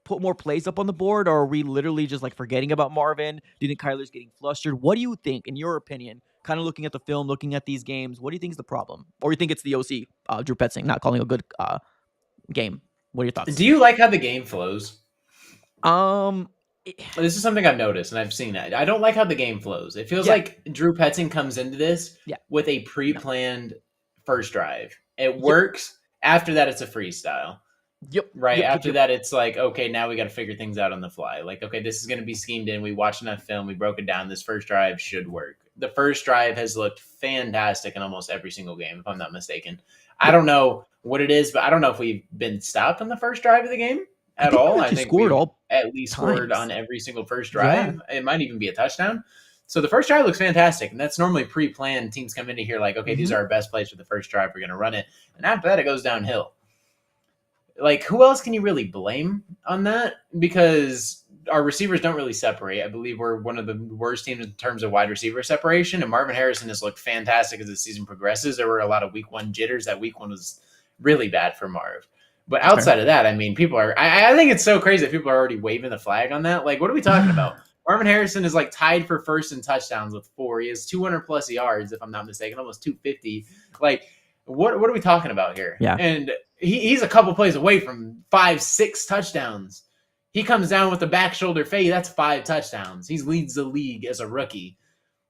put more plays up on the board, or are we literally just like forgetting about Marvin? Do you think Kyler's getting flustered? What do you think, in your opinion, kind of looking at the film, looking at these games, what do you think is the problem? Or you think it's the OC, Drew Petzing, not calling a good game? What are your thoughts? Do you like how the game flows? Um, This is something I've noticed, and I've seen that. I don't like how the game flows. It feels Yeah. like Drew Petzing comes into this Yeah. with a pre-planned first drive. It works. After that, it's a freestyle. Yep. Right. Yep, After yep. that, it's like, okay, now we got to figure things out on the fly. Like, okay, this is going to be schemed in. We watched enough film. We broke it down. This first drive should work. The first drive has looked fantastic in almost every single game, if I'm not mistaken. I don't know what it is, but I don't know if we've been stopped on the first drive of the game at all. I think scored we've all at least scored times. on every single first drive. It might even be a touchdown. So the first drive looks fantastic, and that's normally pre-planned. Teams come into here like, okay, these are our best plays for the first drive. We're going to run it. And after that, it goes downhill. Like, who else can you really blame on that? Because our receivers don't really separate. I believe we're one of the worst teams in terms of wide receiver separation, and Marvin Harrison has looked fantastic as the season progresses. There were a lot of week one jitters. That week one was really bad for Marv. But outside of that, I mean, people are – I think it's so crazy that people are already waving the flag on that. Like, what are we talking about? Marvin Harrison is, like, tied for first in touchdowns with 4. He has 200-plus yards, if I'm not mistaken, almost 250. Like, what are we talking about here? Yeah. And he's a couple plays away from 5-6 touchdowns. He comes down with a back shoulder fade. That's 5 touchdowns. He leads the league as a rookie.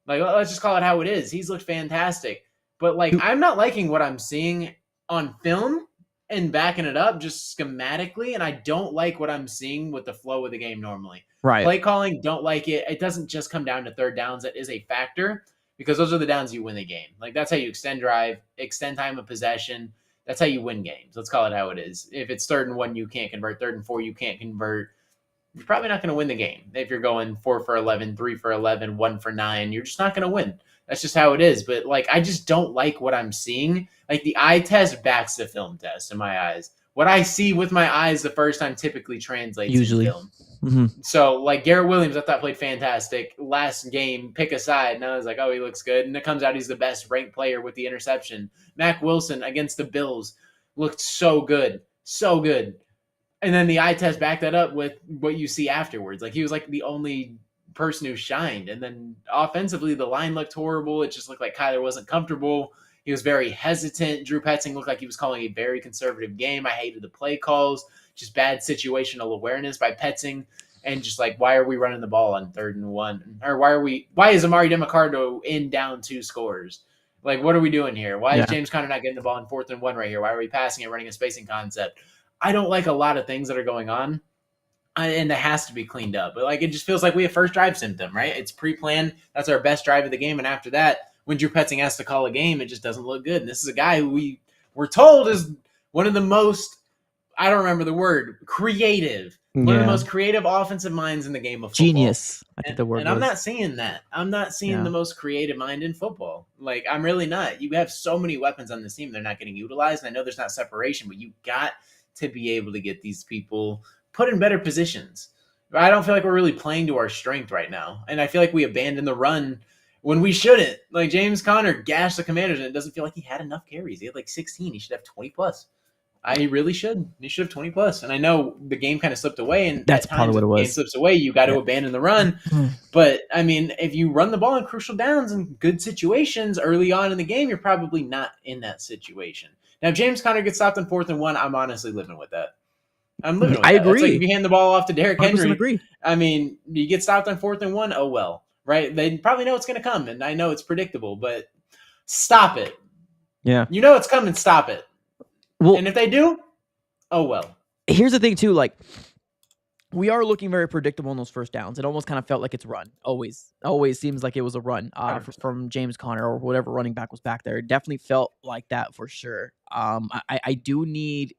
Like, let's just call it how it is. He's looked fantastic. But, like, I'm not liking what I'm seeing on film and backing it up just schematically, and I don't like what I'm seeing with the flow of the game normally. Right. Play calling, don't like it. It doesn't just come down to third downs. That is a factor because those are the downs you win the game. Like, that's how you extend drive, extend time of possession. That's how you win games. Let's call it how it is. If it's 3rd and 1, you can't convert. 3rd and 4, you can't convert. You're probably not going to win the game. If you're going 4 for 11, 3 for 11, 1 for 9, you're just not going to win. That's just how it is. But, like, I just don't like what I'm seeing. Like, the eye test backs the film test in my eyes. What I see with my eyes the first time typically translates Usually. in film. So, like, Garrett Williams, I thought played fantastic. Last game, pick a side, and I was like, oh, he looks good. And it comes out he's the best ranked player with the interception. Mac Wilson against the Bills looked so good. So good. And then the eye test backed that up with what you see afterwards. Like, he was, like, the only person who shined. And then offensively, the line looked horrible. It just looked like Kyler wasn't comfortable. He was very hesitant. Drew Petzing looked like he was calling a very conservative game. I hated the play calls. Just bad situational awareness by Petzing. And just like, why are we running the ball on 3rd and 1? Or why is Amari DeMarcado in down 2 scores? Like, what are we doing here? Why is James Conner not getting the ball in 4th and 1 right here? Why are we passing it, running a spacing concept? I don't like a lot of things that are going on. And that has to be cleaned up. But, like, it just feels like we have first drive symptom, right? It's pre-planned. That's our best drive of the game. And after that, when Drew Petzing has to call a game, it just doesn't look good. And this is a guy who we're told is one of the most, I don't remember the word, creative. One of the most creative offensive minds in the game of football. Genius. I think the word and I'm not seeing that. I'm not seeing the most creative mind in football. Like, I'm really not. You have so many weapons on this team. They're not getting utilized. And I know there's not separation, but you got to be able to get these people put in better positions. I don't feel like we're really playing to our strength right now. And I feel like we abandoned the run when we shouldn't. Like, James Conner gashed the Commanders, and it doesn't feel like he had enough carries. He had like 16. He should have 20 plus. He really should. He should have 20 plus. And I know the game kind of slipped away, and that's probably what it was. The game slips away, you got to abandon the run. But I mean, if you run the ball in crucial downs and good situations early on in the game, you're probably not in that situation. Now, if James Conner gets stopped on 4th and 1, I'm honestly living with that. I'm living with that. Agree. It's like if you hand the ball off to Derrick Henry, agree. I mean, you get stopped on 4th and 1, oh well, right? They probably know it's going to come, and I know it's predictable, but stop it. Yeah. You know it's coming, stop it. Well, and if they do, oh well. Here's the thing, too. Like, we are looking very predictable on those first downs. It almost kind of felt like it's run. Always seems like it was a run from James Conner or whatever running back was back there. It definitely felt like that for sure. I do need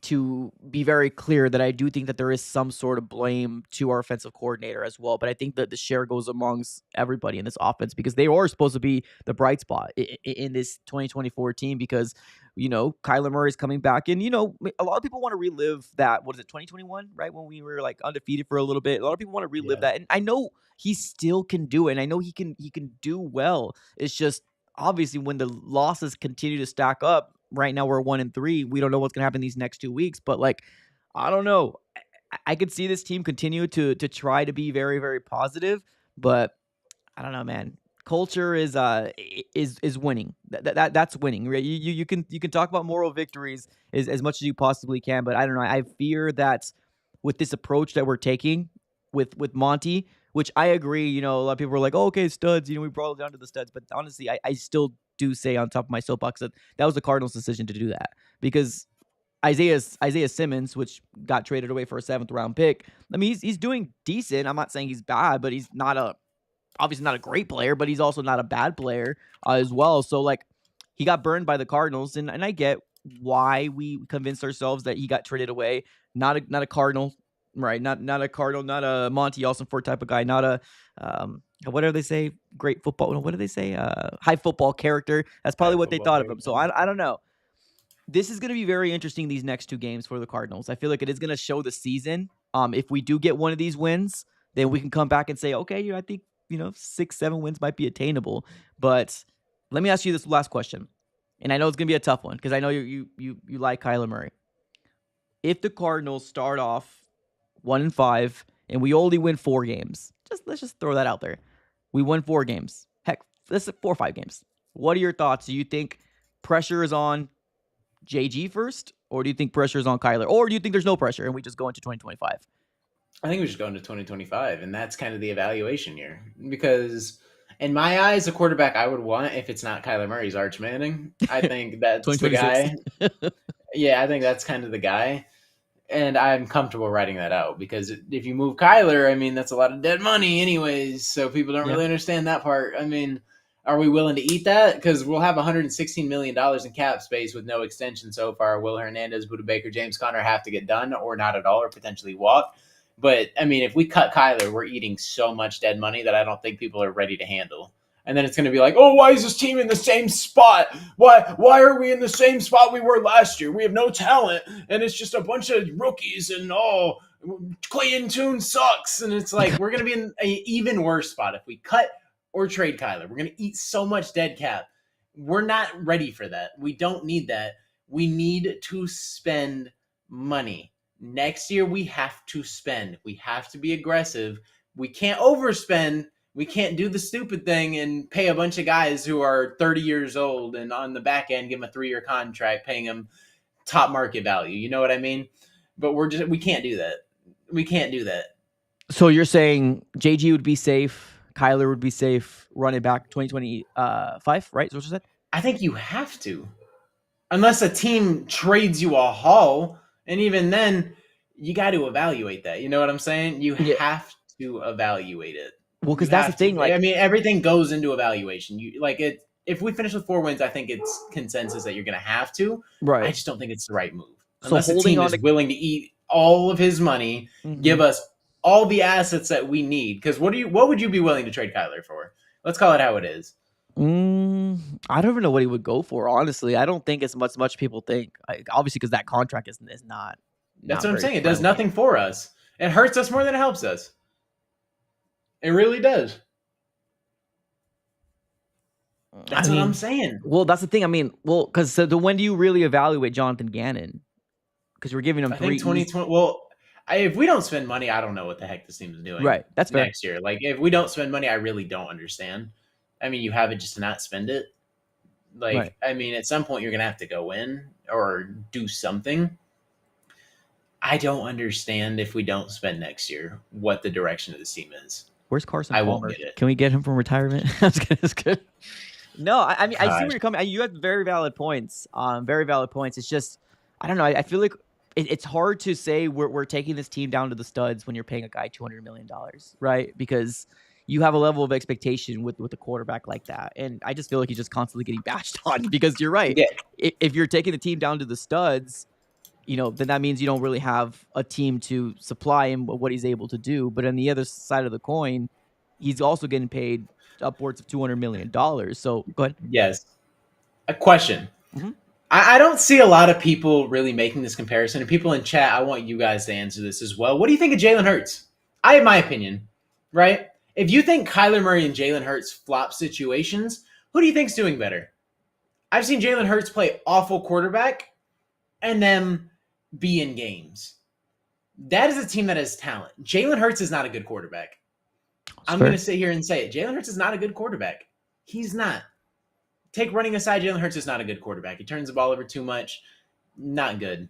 to be very clear that I do think that there is some sort of blame to our offensive coordinator as well. But I think that the share goes amongst everybody in this offense because they are supposed to be the bright spot in this 2024 team because, you know, Kyler Murray is coming back. And, you know, a lot of people want to relive that. What is it, 2021, right? When we were like undefeated for a little bit. A lot of people want to relive that. And I know he still can do it. And I know he can do well. It's just, obviously when the losses continue to stack up, right now we're 1-3. We don't know what's gonna happen these next 2 weeks, but like, I don't know. I could see this team continue to try to be very, very positive, but I don't know, man. Culture is winning. That's winning. Right? You can talk about moral victories as much as you possibly can, but I don't know. I fear that with this approach that we're taking with Monty, which I agree. A lot of people are like, "Oh, okay, studs." We brought it down to the studs, but honestly, I still do say on top of my soapbox that that was the Cardinals' decision to do that because Isaiah Simmons, which got traded away for a 7th-round pick. I mean, he's doing decent. I'm not saying he's bad, but he's not obviously not a great player, but he's also not a bad player as well. So like he got burned by the Cardinals, and I get why we convinced ourselves that he got traded away. Not a Cardinal, right? Not a Cardinal, not a Monty Ford type of guy, not a what do they say? Great football. What do they say? High football character. That's probably what they thought of him. So I don't know. This is going to be very interesting, these next 2 games for the Cardinals. I feel like it is going to show the season. If we do get one of these wins, then we can come back and say, okay, I think 6, 7 wins might be attainable. But let me ask you this last question, and I know it's going to be a tough one because I know you like Kyler Murray. If the Cardinals start off 1-5 and we only win 4 games, let's just throw that out there. We win 4 games. Heck, let's say 4 or 5 games. What are your thoughts? Do you think pressure is on JG first, or do you think pressure is on Kyler, or do you think there's no pressure and we just go into 2025? I think we should go into 2025, and that's kind of the evaluation year. Because in my eyes, the quarterback I would want, if it's not Kyler Murray, is Arch Manning. I think that's the guy. Yeah, I think that's kind of the guy. And I'm comfortable writing that out because if you move Kyler, I mean, that's a lot of dead money anyways. So people don't really understand that part. I mean, are we willing to eat that? Because we'll have $116 million in cap space with no extension so far. Will Hernandez, Budda Baker, James Conner have to get done or not at all or potentially walk? But, I mean, if we cut Kyler, we're eating so much dead money that I don't think people are ready to handle. And then it's going to be like, oh, why is this team in the same spot? Why are we in the same spot we were last year? We have no talent, and it's just a bunch of rookies, and, Clayton Tune sucks. And it's like we're going to be in an even worse spot if we cut or trade Kyler. We're going to eat so much dead cap. We're not ready for that. We don't need that. We need to spend money. Next year, we have to spend. We have to be aggressive. We can't overspend. We can't do the stupid thing and pay a bunch of guys who are 30 years old and on the back end give them a 3-year contract, paying them top market value. You know what I mean? But we can't do that. We can't do that. So you're saying JG would be safe, Kyler would be safe, run it back 2025, right? Is what you said? I think you have to. Unless a team trades you a haul, and even then, you got to evaluate that. You know what I'm saying? You have to evaluate it. Well, because that's the thing. I mean, everything goes into evaluation. If we finish with 4 wins, I think it's consensus that you're going to have to. Right. I just don't think it's the right move. So unless the team is willing to eat all of his money, give us all the assets that we need. Because what would you be willing to trade Kyler for? Let's call it how it is. I don't even know what he would go for. Honestly, I don't think as much people think. Obviously, because that contract is not. That's what I'm saying. It does nothing for us. It hurts us more than it helps us. It really does. That's what I'm saying. Well, that's the thing. I mean, because when do you really evaluate Jonathan Gannon? Because we're giving him 3. 2020. Well, if we don't spend money, I don't know what the heck this team is doing. Right. That's fair. Next year. Like, if we don't spend money, I really don't understand. I mean, you have it just to not spend it. Like, right. I mean, at some point, you're going to have to go in or do something. I don't understand if we don't spend next year what the direction of this team is. Where's Carson Palmer? Won't get it. Can we get him from retirement? That's good. No, I mean, I see where you're coming. You have very valid points. Very valid points. It's just, I don't know. I feel like it's hard to say we're taking this team down to the studs when you're paying a guy $200 million, right? Because you have a level of expectation with a quarterback like that. And I just feel like he's just constantly getting bashed on because you're right. Yeah. If you're taking the team down to the studs, then that means you don't really have a team to supply him what he's able to do. But on the other side of the coin, he's also getting paid upwards of $200 million. So go ahead. Yes. A question. Mm-hmm. I don't see a lot of people really making this comparison. And people in chat, I want you guys to answer this as well. What do you think of Jalen Hurts? I have my opinion, right? If you think Kyler Murray and Jalen Hurts flop situations, Who do you think's doing better? I've seen Jalen Hurts play awful quarterback and then be in games. That is a team that has talent. Jalen Hurts is not a good quarterback. I'm going to sit here and say it. Jalen Hurts is not a good quarterback. He's not. Take running aside, Jalen Hurts is not a good quarterback. He turns the ball over too much. Not good.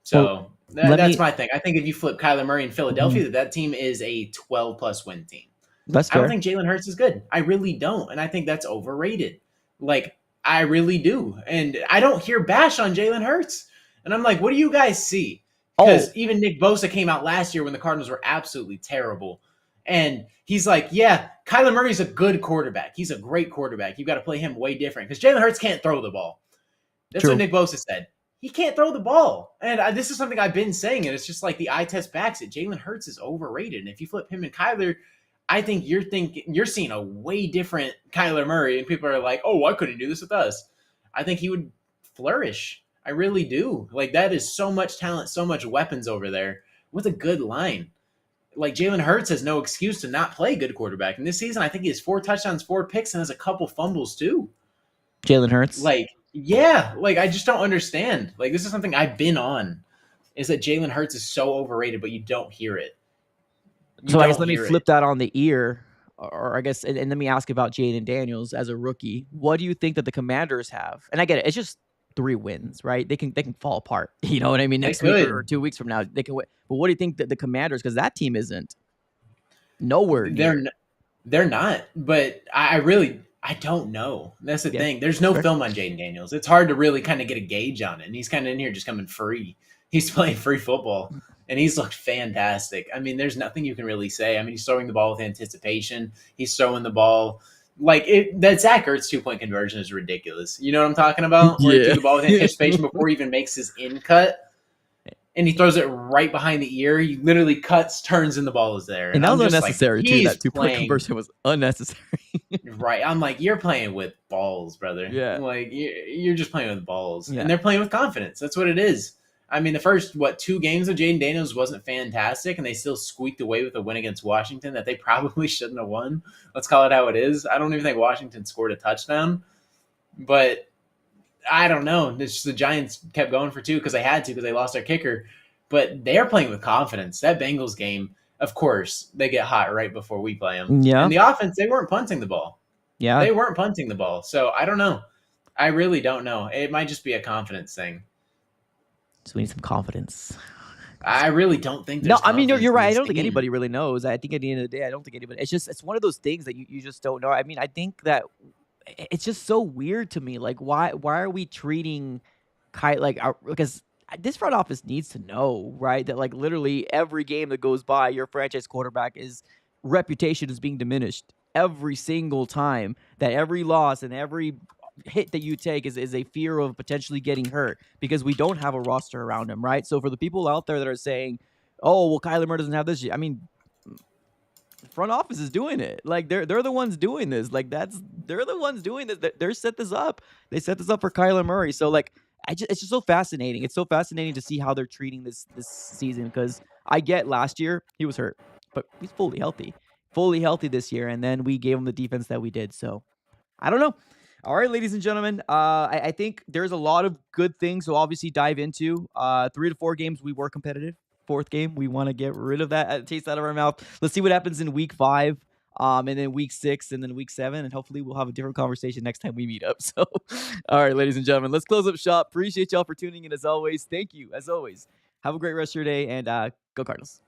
So that's my thing. I think if you flip Kyler Murray in Philadelphia, that team is a 12-plus win team. That's fair. I don't think Jalen Hurts is good. I really don't. And I think that's overrated. Like, I really do. And I don't hear bash on Jalen Hurts. And I'm like, what do you guys see? Because even Nick Bosa came out last year when the Cardinals were absolutely terrible. And he's like, yeah, Kyler Murray's a good quarterback. He's a great quarterback. You got to play him way different. Because Jalen Hurts can't throw the ball. That's what Nick Bosa said. He can't throw the ball. And this is something I've been saying. And it's just like the eye test backs it. Jalen Hurts is overrated. And if you flip him and Kyler, I think you're seeing a way different Kyler Murray. And people are like, oh, why couldn't he do this with us? I think he would flourish. I really do. Like, that is so much talent, so much weapons over there with a good line. Like, Jalen Hurts has no excuse to not play good quarterback. And this season, I think he has 4 touchdowns, 4 picks, and has a couple fumbles too. Jalen Hurts? Like, yeah. Like, I just don't understand. Like, this is something I've been on, is that Jalen Hurts is so overrated, but you don't hear it. So I guess let me flip that on the ear, or I guess, and let me ask about Jaden Daniels as a rookie. What do you think that the Commanders have? And I get it. It's just 3 wins, right? They can fall apart. You know what I mean? Next week or 2 weeks from now, they can win. But what do you think that the Commanders, because that team isn't nowhere near. They're not. But I don't know. That's the thing. There's no film on Jaden Daniels. It's hard to really kind of get a gauge on it. And he's kind of in here just coming free. He's playing free football. And he's looked fantastic. I mean, there's nothing you can really say. I mean, he's throwing the ball with anticipation. He's throwing the ball like that. Zach Ertz 2-point conversion is ridiculous. You know what I'm talking about? Where he threw the ball with anticipation before he even makes his in cut. And he throws it right behind the ear. He literally cuts, turns, and the ball is there. And that was unnecessary, too. That 2-point conversion was unnecessary. Right. I'm like, you're playing with balls, brother. Yeah. Like, you're just playing with balls. Yeah. And they're playing with confidence. That's what it is. I mean, the first, 2 games of Jaden Daniels wasn't fantastic, and they still squeaked away with a win against Washington that they probably shouldn't have won. Let's call it how it is. I don't even think Washington scored a touchdown. But I don't know. It's just the Giants kept going for 2 because they had to, because they lost their kicker. But they're playing with confidence. That Bengals game, of course, they get hot right before we play them. Yeah. And the offense, they weren't punting the ball. Yeah. They weren't punting the ball. So I don't know. I really don't know. It might just be a confidence thing. So we need some confidence. I really don't think there's No, I mean, you're right. I don't think anybody really knows. I think at the end of the day, I don't think anybody. It's one of those things that you just don't know. I mean, I think that it's just so weird to me. Like, why are we treating because this front office needs to know, right? That like literally every game that goes by, your franchise quarterback reputation is being diminished every single time. That every loss and every hit that you take is a fear of potentially getting hurt because we don't have a roster around him, right? So for the people out there that are saying, oh, well, Kyler Murray doesn't have this, I mean, the front office is doing it. Like they're the ones doing this. Like they're the ones doing this. They're set this up. They set this up for Kyler Murray. So like, it's just so fascinating. It's so fascinating to see how they're treating this season because I get last year he was hurt, but he's fully healthy this year. And then we gave him the defense that we did. So I don't know. All right, ladies and gentlemen, I think there's a lot of good things to obviously dive into. 3 to 4 games, we were competitive. 4th game, we want to get rid of that taste out of our mouth. Let's see what happens in week 5, and then week 6, and then week 7, and hopefully we'll have a different conversation next time we meet up. So, all right, ladies and gentlemen, let's close up shop. Appreciate y'all for tuning in as always. Thank you, as always. Have a great rest of your day, and go Cardinals.